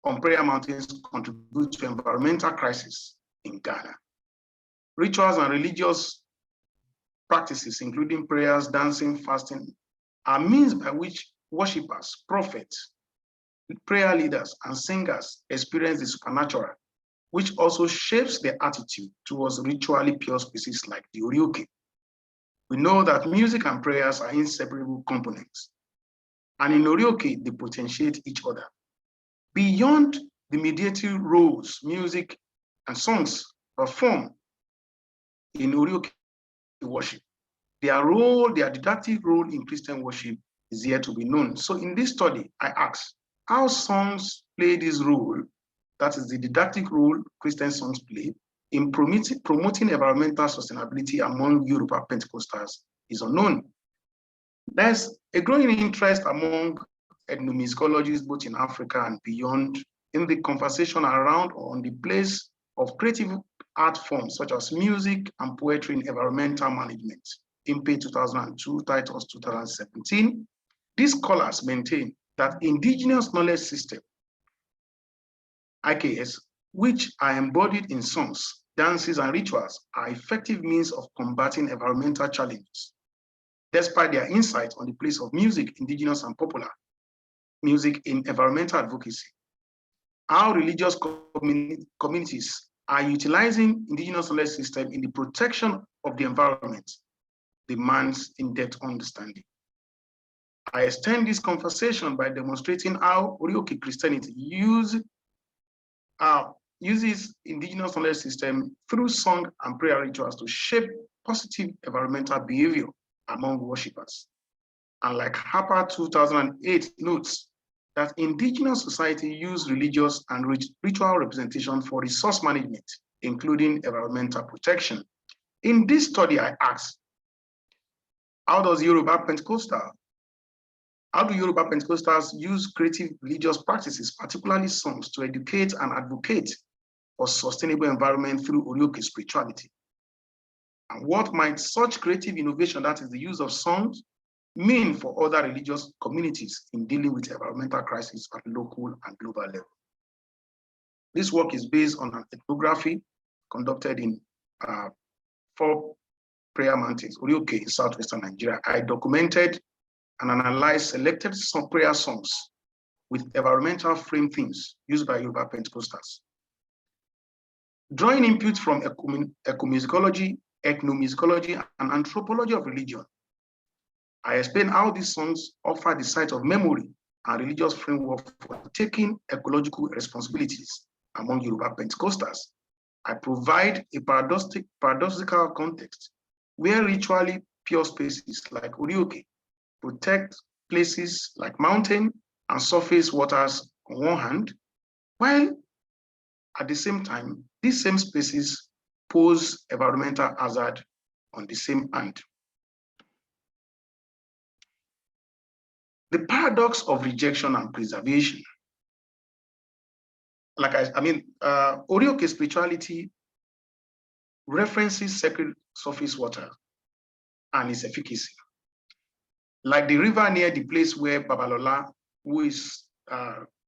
on prayer mountains contribute to environmental crisis in Ghana. Rituals and religious practices, including prayers, dancing, fasting, are means by which worshippers, prophets, prayer leaders, and singers experience the supernatural, which also shapes their attitude towards ritually pure spaces like the Orioke. We know that music and prayers are inseparable components, and in Orioke, they potentiate each other. Beyond the mediative roles music and songs perform in Orioke worship, their didactic role in Christian worship is yet to be known. So in this study, I asked how songs play this role, that is the didactic role Christian songs play, in promoting environmental sustainability among Yoruba Pentecostals is unknown. There's a growing interest among ethnomusicologists, both in Africa and beyond, in the conversation around or on the place of creative art forms such as music and poetry in environmental management. IMPE 2002, titles 2017. These scholars maintain that indigenous knowledge system, IKS, which are embodied in songs, dances, and rituals, are effective means of combating environmental challenges, despite their insight on the place of music, indigenous and popular music in environmental advocacy. How religious communities are utilizing indigenous knowledge system in the protection of the environment demands in-depth understanding. I extend this conversation by demonstrating how Orioke Christianity uses indigenous knowledge system through song and prayer rituals to shape positive environmental behavior among worshippers. And like Harper 2008 notes, that indigenous society use religious and ritual representation for resource management, including environmental protection. In this study, I asked, how do Yoruba Pentecostals use creative religious practices, particularly songs, to educate and advocate for sustainable environment through Orioke spirituality? And what might such creative innovation, that is the use of songs, mean for other religious communities in dealing with environmental crises at local and global level? This work is based on an ethnography conducted in 4 prayer mountains, Orioke in southwestern Nigeria. I documented and analyzed selected prayer songs with environmental frame themes used by Yoruba Pentecostals. Drawing input from ecomusicology, ethnomusicology, and anthropology of religion, I explain how these songs offer the site of memory and religious framework for taking ecological responsibilities among Yoruba Pentecostals. I provide a paradoxical context where ritually pure spaces like Orioke protect places like mountain and surface waters on one hand, while at the same time, these same spaces pose environmental hazard on the same hand. The paradox of rejection and preservation. Orioke spirituality references sacred surface water and its efficacy. Like the river near the place where Babalola, who is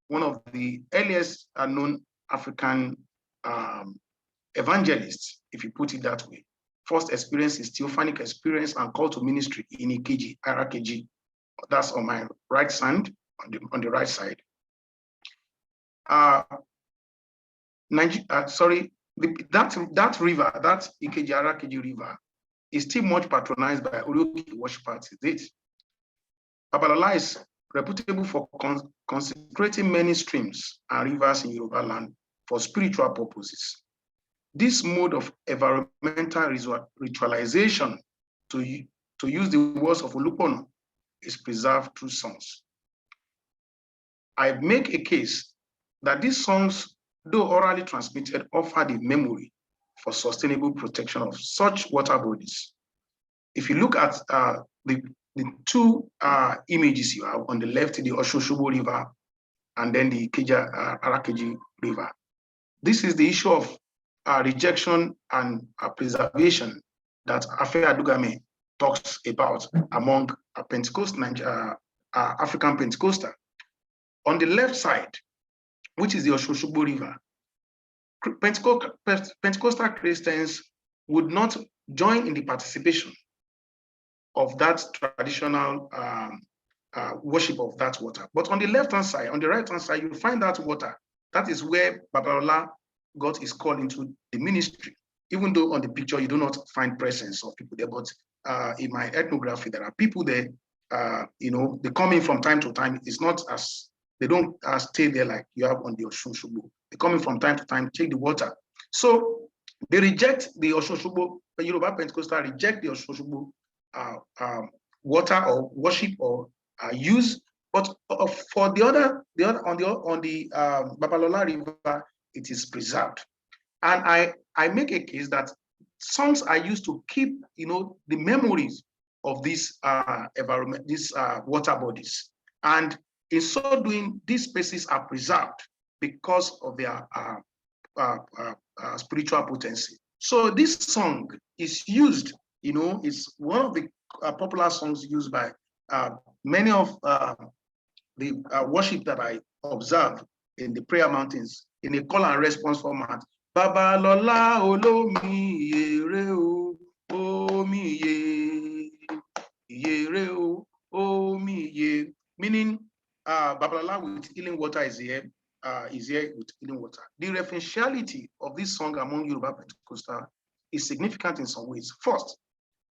one of the earliest known African evangelists, if you put it that way, first experienced his theophanic experience and call to ministry in Ikeji, Arakeji. That's on my right side, on the right side. That river, that Ikeji Arakeji river, is still much patronized by Orioke worshippers to date. Babalola is reputable for consecrating many streams and rivers in Yoruba land for spiritual purposes. This mode of environmental ritualization, to use the words of Olupono, is preserved through songs. I make a case that these songs, though orally transmitted, offer the memory for sustainable protection of such water bodies. If you look at the two images you have on the left, the Oshoshobo River, and then the Arakeji River. This is the issue of rejection and preservation that Afe Adugame talks about among African Pentecostal. On the left side, which is the Oshoshobo River, Pentecostal Christians would not join in the participation of that traditional worship of that water. But on the left-hand side, on the right-hand side, you find that water. That is where Babalola got his call into the ministry. Even though on the picture, you do not find presence of people there, but in my ethnography, there are people there, they come in from time to time. It's not as, they don't stay there like you have on the Oshoshobo. They come in from time to time, take the water. So they reject the Oshoshobo, the Yoruba Pentecostal reject the Oshoshobo water or worship or use, but for the other on the Babalola River, it is preserved. And I make a case that songs are used to keep, the memories of these environment, these water bodies, and in so doing, these spaces are preserved because of their spiritual potency. So this song is used, it's one of the popular songs used by many of the worship that I observe in the prayer mountains in a call and response format. Babalola olomi yere o omi ye yere o omi ye, meaning Babalola with healing water is here with healing water. The referentiality of this song among Yoruba Pentecostal is significant in some ways. First,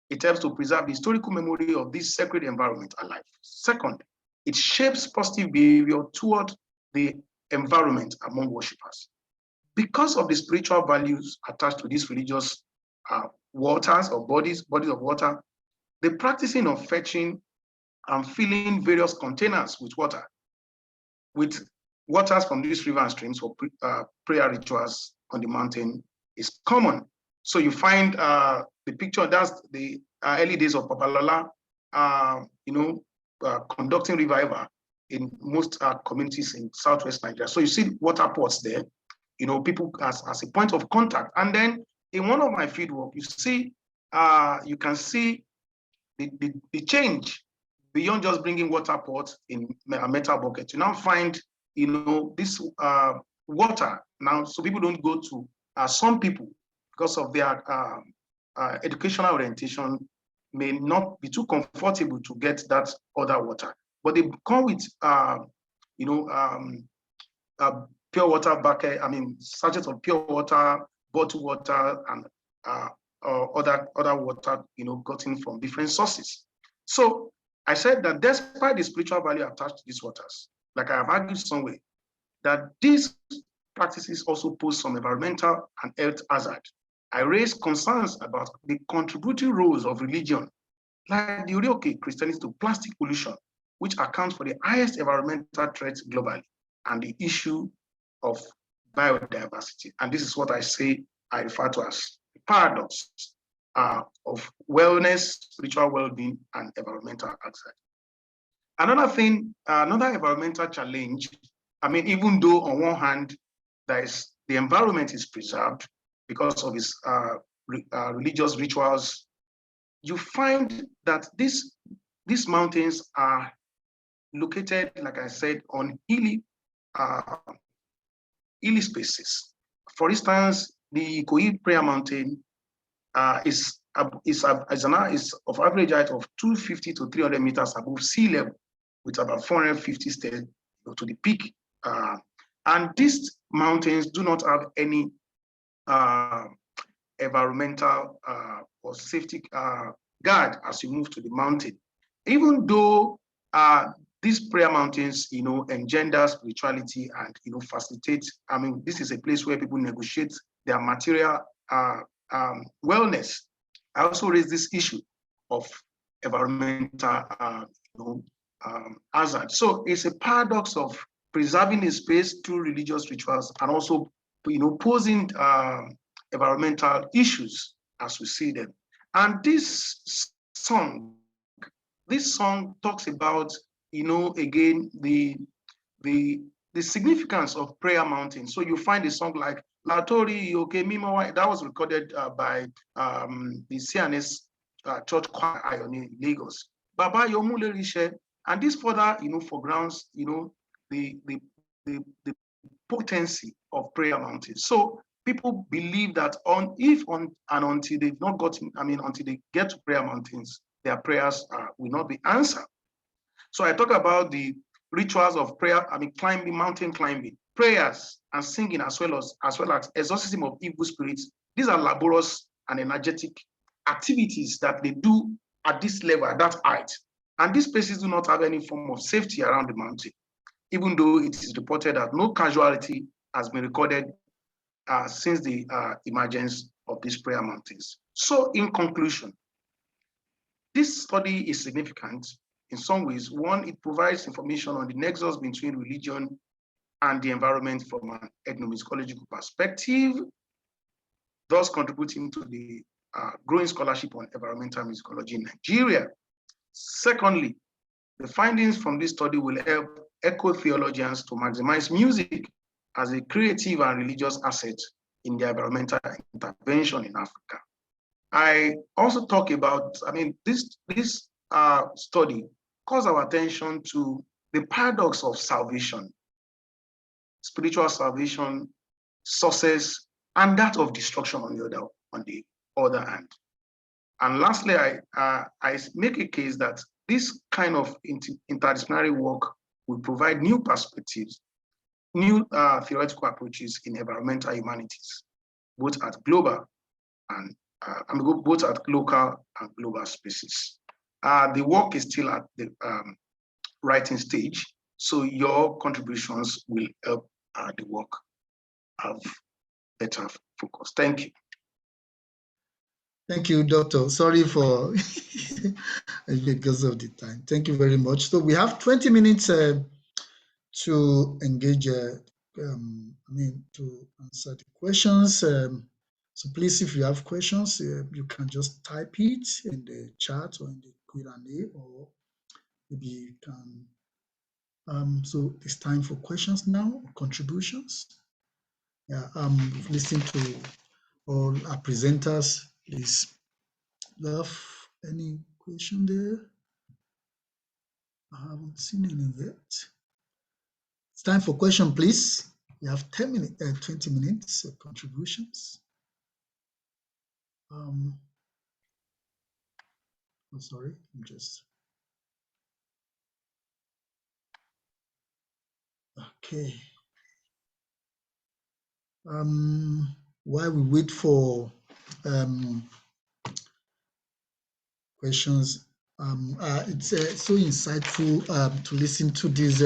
it helps to preserve the historical memory of this sacred environment alive. Second, it shapes positive behavior toward the environment among worshippers. Because of the spiritual values attached to these religious waters or bodies of water, the practicing of fetching and filling various containers with waters from these rivers and streams for prayer rituals on the mountain is common. So you find the picture, that's the early days of Babalola, conducting revival in most communities in Southwest Nigeria. So you see water pots there, people as a point of contact. And then in one of my fieldwork, you can see the change beyond just bringing water pots in a metal bucket. You now find, this water now, so people don't go to, some people, because of their educational orientation, may not be too comfortable to get that other water, but they come with, pure water bucket, sachets of pure water, bottled water, and other water, gotten from different sources. So I said that despite the spiritual value attached to these waters, like I have argued somewhere, that these practices also pose some environmental and health hazard. I raised concerns about the contributory roles of religion, like the Orioke Christianity, to plastic pollution, which accounts for the highest environmental threats globally, and the issue of biodiversity. And this is what I refer to as the paradox of wellness, spiritual well-being, and environmental hazard. Another environmental challenge, even though on one hand, the environment is preserved because of its religious rituals, you find that these mountains are located, like I said, on hilly spaces. For instance, the Ikoyi Prayer Mountain is of average height of 250 to 300 meters above sea level, with about 450 stairs to the peak. And these mountains do not have any environmental or safety guard as you move to the mountain. Even though these prayer mountains, engender spirituality and, facilitate, this is a place where people negotiate their material wellness. I also raise this issue of environmental hazard. So it's a paradox of preserving a space through religious rituals and also, posing environmental issues as we see them. And this song talks about, again, the significance of prayer mountains. So you find a song like La Tori Yoke Mimo, that was recorded by the CNS Church Choir in Lagos. Baba Yomule Rishe, and this further, foregrounds, the potency of prayer mountains. So people believe that until they've not gotten, until they get to prayer mountains, their prayers will not be answered. So I talk about the rituals of prayer, climbing, mountain climbing, prayers and singing, as well as exorcism of evil spirits. These are laborious and energetic activities that they do at this level, at that height. And these places do not have any form of safety around the mountain, even though it is reported that no casualty has been recorded since the emergence of these prayer mountains. So in conclusion, this study is significant in some ways. One, it provides information on the nexus between religion and the environment from an ethnomusicological perspective, thus contributing to the growing scholarship on environmental musicology in Nigeria. Secondly, the findings from this study will help eco-theologians to maximize music as a creative and religious asset in the environmental intervention in Africa. I also talk about, this study calls our attention to the paradox of salvation, spiritual salvation, success, and that of destruction on the other hand. And lastly, I make a case that this kind of interdisciplinary work will provide new perspectives, new theoretical approaches in environmental humanities, both at global and both at local and global spaces. The work is still at the writing stage, so your contributions will help the work have better focus. Thank you. Thank you, Doctor. Sorry for because of the time. Thank you very much. So we have 20 minutes to engage, to answer the questions. So please, if you have questions, you can just type it in the chat or in the Q&A, or maybe you can. So it's time for questions now, contributions. Yeah, listen to all our presenters. Please, do you have any question there? I haven't seen any yet. It's time for question, please. You have 20 minutes of contributions. I'm sorry, I'm just. Okay. While we wait for questions, it's so insightful to listen to these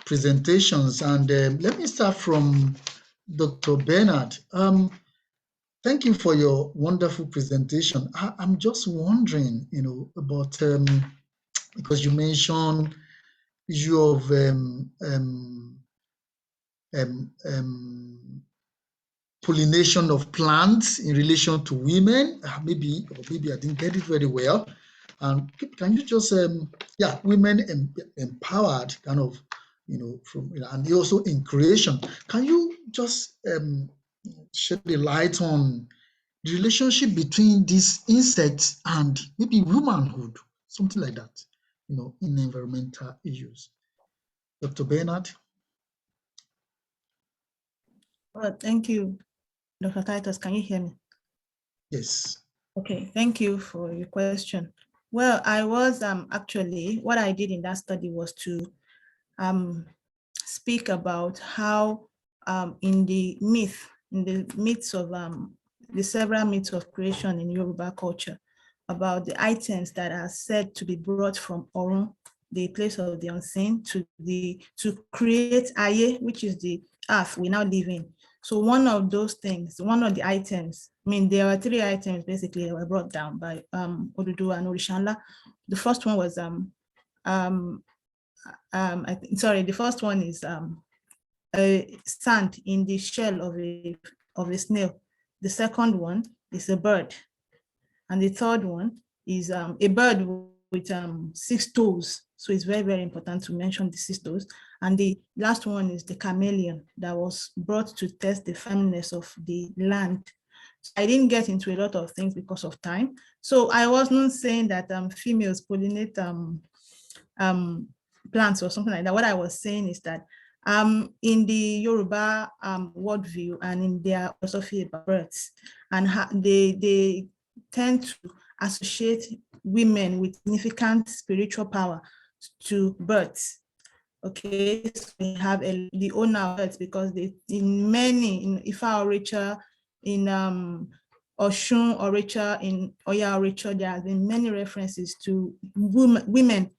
presentations. And let me start from Dr. Bernard. Thank you for your wonderful presentation. I'm just wondering, about because you mentioned issue of pollination of plants in relation to women. Maybe I didn't get it very well. Can you just women empowered, kind of, from and also in creation. Can you just shed the light on the relationship between these insects and maybe womanhood, something like that, in environmental issues? Dr. Bernard? Well, thank you, Dr. Titus. Can you hear me? Yes. Okay, thank you for your question. Well, I was actually, what I did in that study was to speak about how in the myths of the several myths of creation in Yoruba culture, about the items that are said to be brought from Orun, the place of the unseen, to create Aye, which is the earth we now live in. So one of those things, one of the items, I mean, there are 3 items basically that were brought down by Oduduwa and Orishanla. The first one was the first one is a sand in the shell of a snail. The second one is a bird, and the third one is a bird with 6 toes. So it's very, very important to mention the 6 toes. And the last one is the chameleon that was brought to test the firmness of the land. I didn't get into a lot of things because of time. So I was not saying that females pollinate plants or something like that. What I was saying is that in the Yoruba worldview and in their philosophy about birds, and they tend to associate women with significant spiritual power to birds. Okay, so we have the owner of birds, because in Ifa Oricha, in Oshun Oricha, in Oya Oricha, there have been many references to women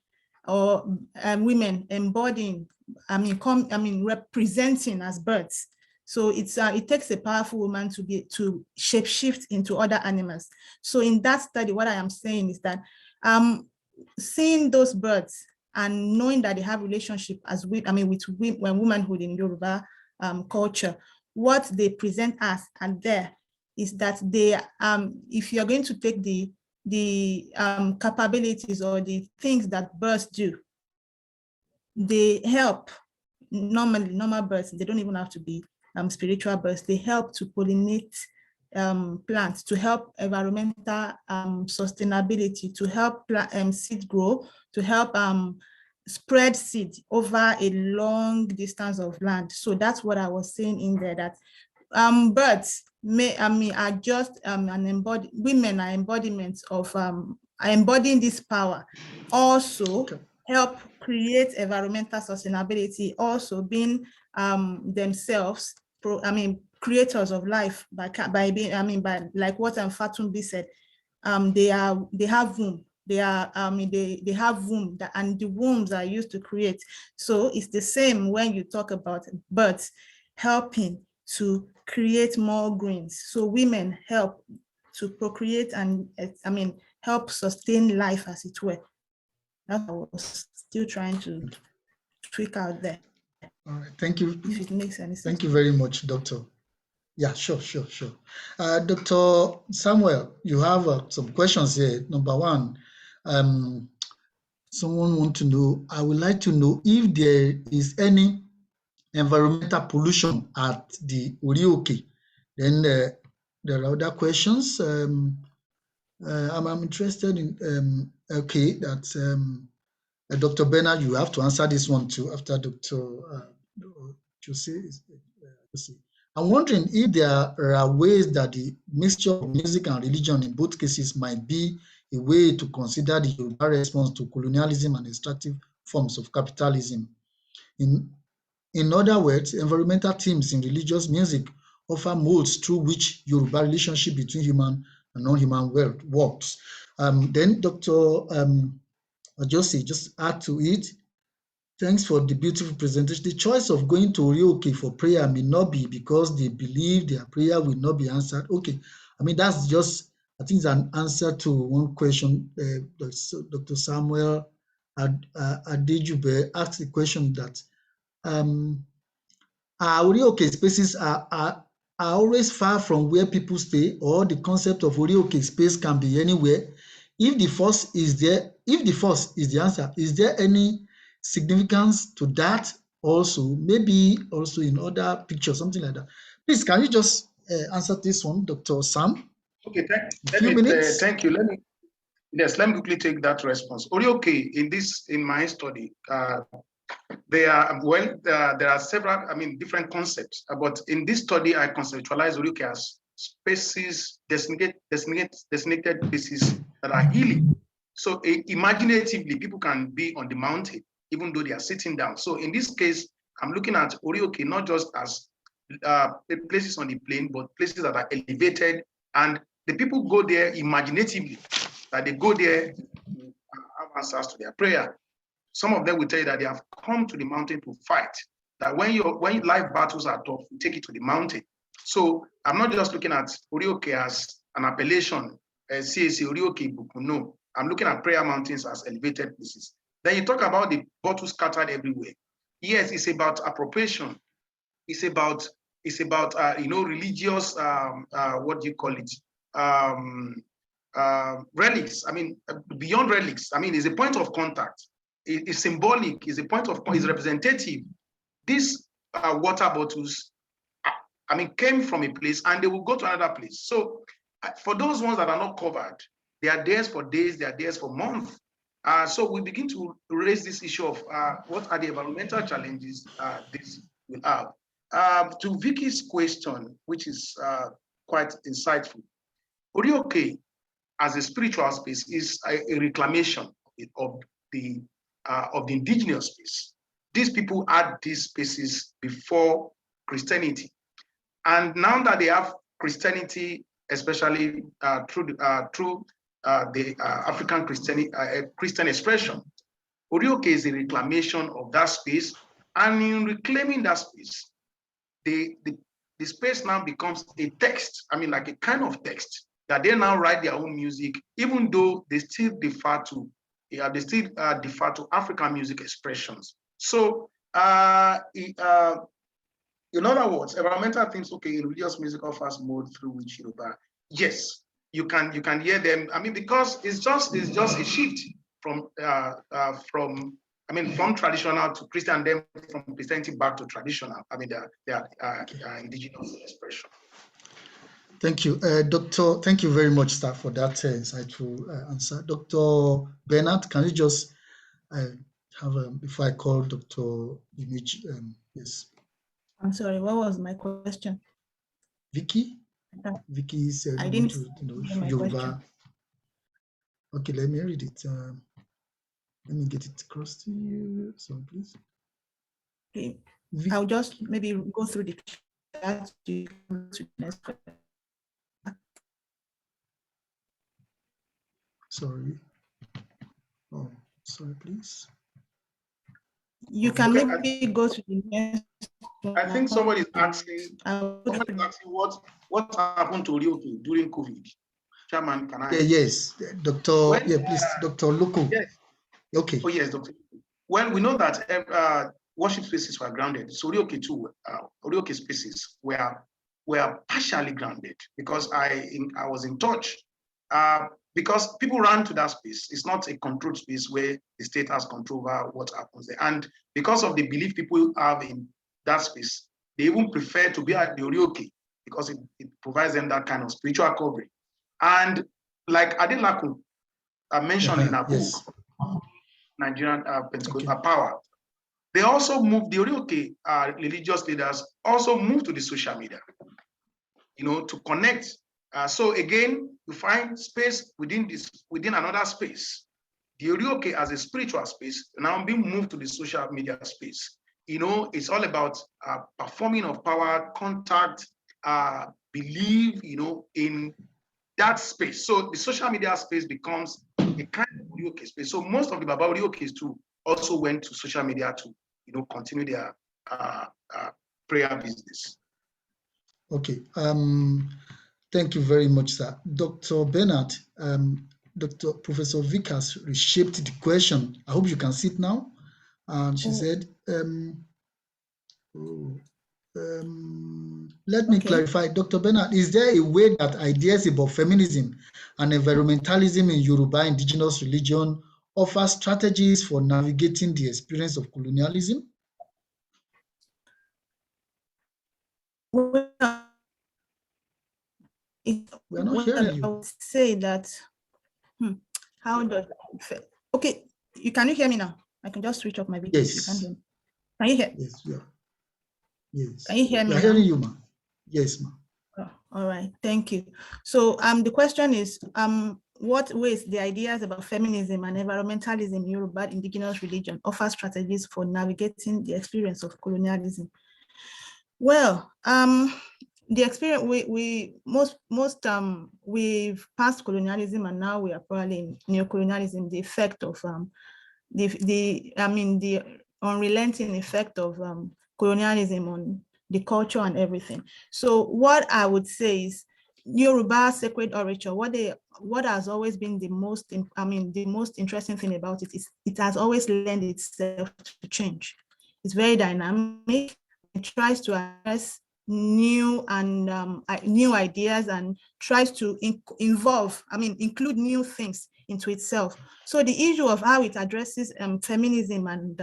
or women embodying, representing as birds. So it takes a powerful woman to shapeshift into other animals. So in that study, what I am saying is that seeing those birds and knowing that they have relationship with womanhood in Yoruba culture, what they present as and there is that they if you're going to take the capabilities or the things that birds do, they help. Normal birds, they don't even have to be spiritual birds. They help to pollinate plants, to help environmental sustainability, to help seed grow, to help spread seed over a long distance of land. So that's what I was saying in there, that birds are just women are embodiments of embodying this power. Also help create environmental sustainability, also being themselves creators of life by like what Fatumbi said, they have womb. They have womb, and the wombs are used to create. So it's the same when you talk about birds helping to create more greens. So women help to procreate and help sustain life, as it were. That I was still trying to tweak out there. All right, thank you. If it makes any sense. Thank you very much, Doctor. Yeah, sure. Dr. Samuel, you have some questions here. Number one, someone want to know, I would like to know if there is any environmental pollution at the Orioke. Then there are other questions. I'm interested in, Dr. Bernard, you have to answer this one too after Dr. Jose. I'm wondering if there are ways that the mixture of music and religion in both cases might be a way to consider the Yoruba response to colonialism and extractive forms of capitalism. In other words, environmental themes in religious music offer modes through which Yoruba relationship between human and non-human world works. Then Dr. Jose, just add to it. Thanks for the beautiful presentation. The choice of going to Orioke for prayer may not be because they believe their prayer will not be answered. Okay, that's just, I think it's an answer to one question. Dr. Samuel Adejube asked the question that Orioke spaces are always far from where people stay, or the concept of Orioke space can be anywhere. If the first is the answer, is there any significance to that also? Maybe also in other pictures, something like that. Please, can you just answer this one, Dr. Sam? Okay, minutes. Thank you. Let me quickly take that response. Orioke, in my study, there are several, different concepts. But in this study, I conceptualize Orioke as spaces, designated places that are healing. So imaginatively, people can be on the mountain, even though they are sitting down. So in this case, I'm looking at Orioke not just as places on the plain, but places that are elevated And the people go there imaginatively, that they go there to have answers to their prayer. Some of them will tell you that they have come to the mountain to fight. That when life battles are tough, you take it to the mountain. So I'm not just looking at Orioke as an appellation, CAC, Orioke, Buku. No, I'm looking at prayer mountains as elevated places. Then you talk about the bottles scattered everywhere. Yes, it's about appropriation. It's about religious, what do you call it? Relics. I mean, beyond relics. I mean, it's a point of contact. It's symbolic. It's a point of, it's representative. These water bottles, I mean, came from a place and they will go to another place. So for those ones that are not covered, they are theirs for days, they are theirs for months. So we begin to raise this issue of what are the environmental challenges this will have. To Vicky's question, which is quite insightful, Orioke as a spiritual space is a reclamation of the indigenous space. These people had these spaces before Christianity, and now that they have Christianity, especially through the African Christian expression, Orioke is a reclamation of that space, and in reclaiming that space, the space now becomes a text. I mean, like a kind of text that they now write their own music, even though they still defer to African music expressions. So, in other words, environmental themes, okay, in religious music offers mode through which Yoruba, yes, you can hear them. I mean, because it's just a shift from traditional to Christian, then from Christianity back to traditional. I mean, they are indigenous expression. Thank you, Doctor. Thank you very much, sir, for that insightful answer. Dr. Bernard, can you just have before I call Dr. Image? Yes. I'm sorry, what was my question? Vicky? Vicky said, I didn't Yoruba. question. Okay, let me read it. Let me get it across to you. So please. Okay. I'll just maybe go through the chat to next question. Sorry. Oh, sorry, please. You can maybe go to the next. I think somebody is asking what happened to Orioke during COVID. Chairman, can I? Yes, Dr. Please, Dr. Luku. Yes. Okay. Oh, yes, Dr. Well, we know that worship spaces were grounded. So Orioke too, Orioke spaces were partially grounded because I was in touch. Because people ran to that space. It's not a controlled space where the state has control over what happens there. And because of the belief people have in that space, they even prefer to be at the Orioke because it provides them that kind of spiritual covering. And like Adelaku mentioned in her book, Nigerian Pentecostal Power, they also moved, the Orioke religious leaders also moved to the social media, to connect. So again, you find space within another space. The Orioke as a spiritual space now being moved to the social media space. It's all about performing of power, contact, belief, in that space. So the social media space becomes a kind of Orioke space. So most of the Baba Oriokes too also went to social media to, continue their prayer business. Okay. Thank you very much, sir. Dr. Bernard, Professor Vick has reshaped the question. I hope you can see it now. She said, let me clarify, Dr. Bernard, is there a way that ideas about feminism and environmentalism in Yoruba indigenous religion offer strategies for navigating the experience of colonialism? We're not hearing you. I would say that, how does it, okay, can you hear me now? I can just switch off my video if you can hear me. Can you hear? Yes, yeah. Yes. Can you hear me? We're hearing you, ma'am. Yes, ma'am. Oh, all right, thank you. So the question is, what ways the ideas about feminism and environmentalism in Yoruba indigenous religion offer strategies for navigating the experience of colonialism? Well, the experience we've passed colonialism and now we are probably in neocolonialism. The effect of the unrelenting effect of colonialism on the culture and everything. So what I would say is Yoruba sacred orature, what has always been the most interesting thing about it is it has always lent itself to change. It's very dynamic. It tries to address new ideas and tries to include new things into itself. So the issue of how it addresses feminism and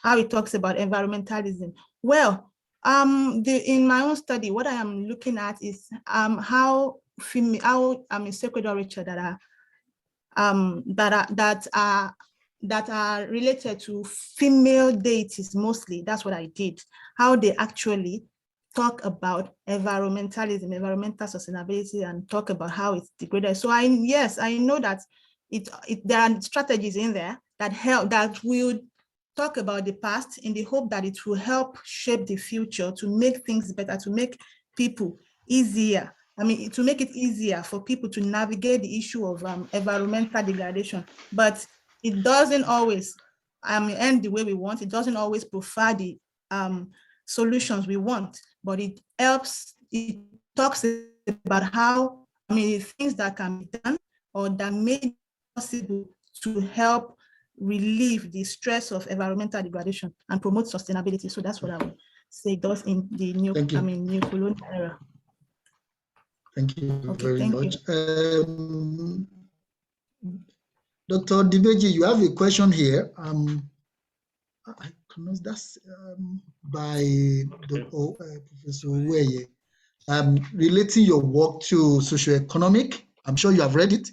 how it talks about environmentalism, well, in my own study, what I am looking at is how sacred orature that are related to female deities mostly. That's what I did. How they actually talk about environmentalism, environmental sustainability, and talk about how it's degraded. So I know that there are strategies in there that will talk about the past in the hope that it will help shape the future to make things better, to make people easier. To make it easier for people to navigate the issue of environmental degradation. But it doesn't always end the way we want. It doesn't always provide the solutions we want, but it helps. It talks about how things that can be done or that may be possible to help relieve the stress of environmental degradation and promote sustainability. So that's what I would say it does in the new colonial era. Thank you very much. You. Dr. Dibeji, you have a question here. I pronounce that's by Professor Weye. Relating your work to socioeconomic. I'm sure you have read it.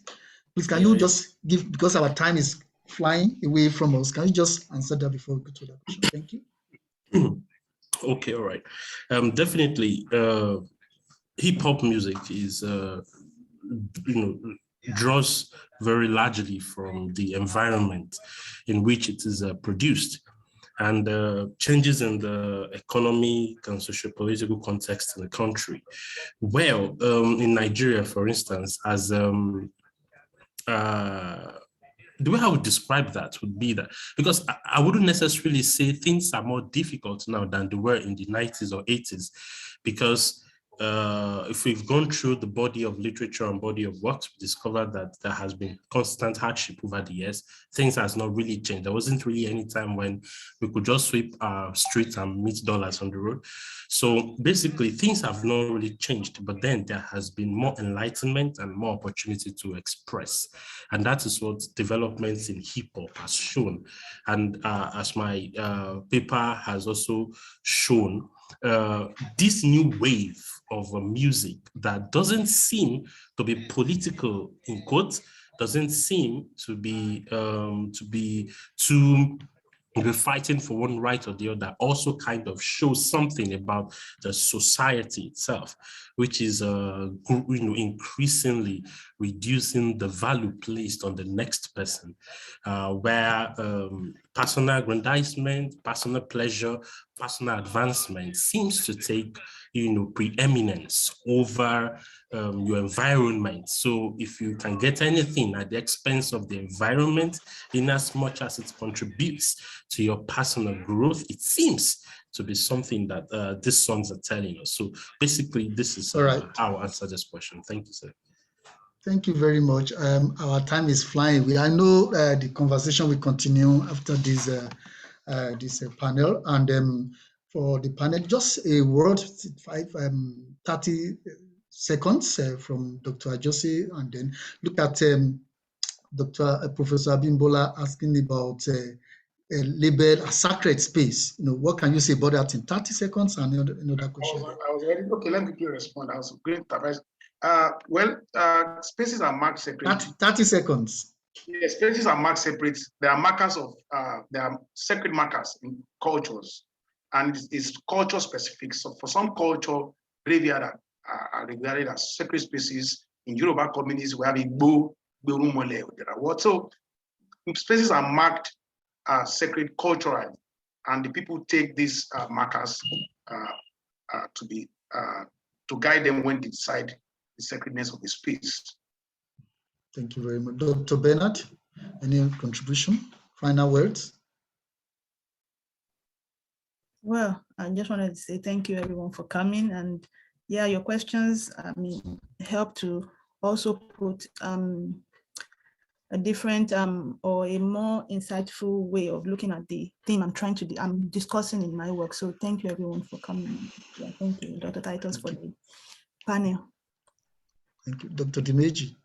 Please, can you just give, because our time is flying away from us, can you just answer that before we go to that question? Thank you. Okay, all right. Definitely, hip hop music is, draws very largely from the environment in which it is produced, and changes in the economic and socio-political context in the country. Well, in Nigeria, for instance, as the way I would describe that would be that, because I wouldn't necessarily say things are more difficult now than they were in the 90s or 80s, because if we've gone through the body of literature and body of works, we discovered that there has been constant hardship over the years. Things has not really changed. There wasn't really any time when we could just sweep our streets and meet dollars on the road. So basically, things have not really changed, but then there has been more enlightenment and more opportunity to express. And that is what developments in hip hop has shown. And as my paper has also shown, this new wave of music that doesn't seem to be political, in quotes, doesn't seem to be we're fighting for one right or the other, also kind of shows something about the society itself, which is increasingly reducing the value placed on the next person, where personal aggrandizement, personal pleasure, personal advancement seems to take preeminence over your environment. So if you can get anything at the expense of the environment, in as much as it contributes to your personal growth, it seems to be something that these songs are telling us. So basically, this is how I answer this question. Thank you, sir. Thank you very much. Our time is flying away. I know the conversation will continue after this panel. And for the panel, just a word, 30 seconds from Dr. Ajose, and then look at Professor Abimbola asking about a label, a sacred space. What can you say about that in 30 seconds? And another question. I was ready. Okay, let me quickly respond. That was great advice. Spaces are marked separate. 30 seconds. Yes, spaces are marked separate. There are markers there are sacred markers in cultures, and it's culture specific. So for some culture, graveyard are regarded as sacred spaces. In Yoruba communities, we have Igbo, Berumole, so spaces are marked sacred culturally, and the people take these markers to be to guide them when they decide the sacredness of the space. Thank you very much. Dr. Bernard, any contribution? Final words? Well, I just wanted to say thank you everyone for coming, and yeah, your questions, I mean, help to also put a different or a more insightful way of looking at the theme I'm discussing in my work. So thank you everyone for coming. Yeah, thank you, Dr. Titus, for the panel. Thank you. Dr. Dimeji.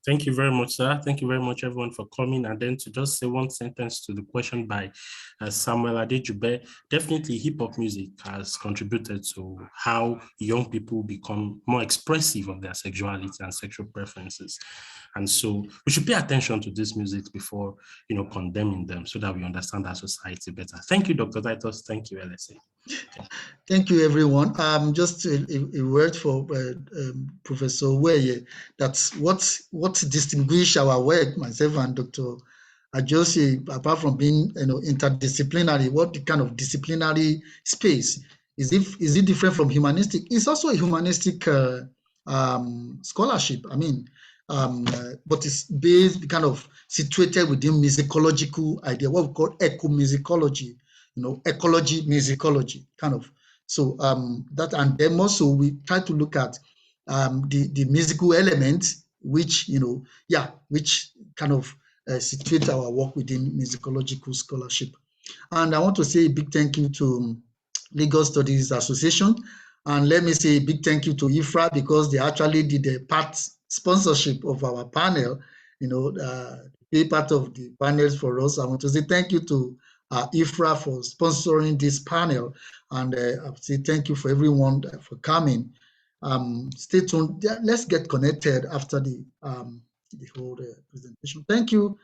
Thank you very much, sir. Thank you very much, everyone, for coming. And then to just say one sentence to the question by Samuel Adejube, definitely hip-hop music has contributed to how young people become more expressive of their sexuality and sexual preferences. And so we should pay attention to these music before, condemning them, so that we understand our society better. Thank you, Dr. Titus. Thank you, LSA. Thank you, everyone. Just a word for Professor Weye. That's what distinguishes our work, myself and Dr. Ajose, apart from being interdisciplinary. What the kind of disciplinary space is it different from humanistic? It's also a humanistic scholarship. I mean, but it's based kind of situated within musicological idea, what we call ecomusicology. Ecology, musicology, kind of. So that, and then also we try to look at the musical elements, which which kind of situate our work within musicological scholarship. And I want to say a big thank you to Legal Studies Association, and let me say a big thank you to IFRA, because they actually did a part sponsorship of our panel. Be part of the panels for us. I want to say thank you to IFRA for sponsoring this panel, and I say thank you for everyone for coming. Stay tuned. Let's get connected after the whole presentation. Thank you,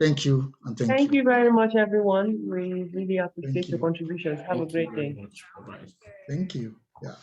and thank you. Thank you very much, everyone. We really appreciate your contributions. Have a great day. Thank you. Yeah.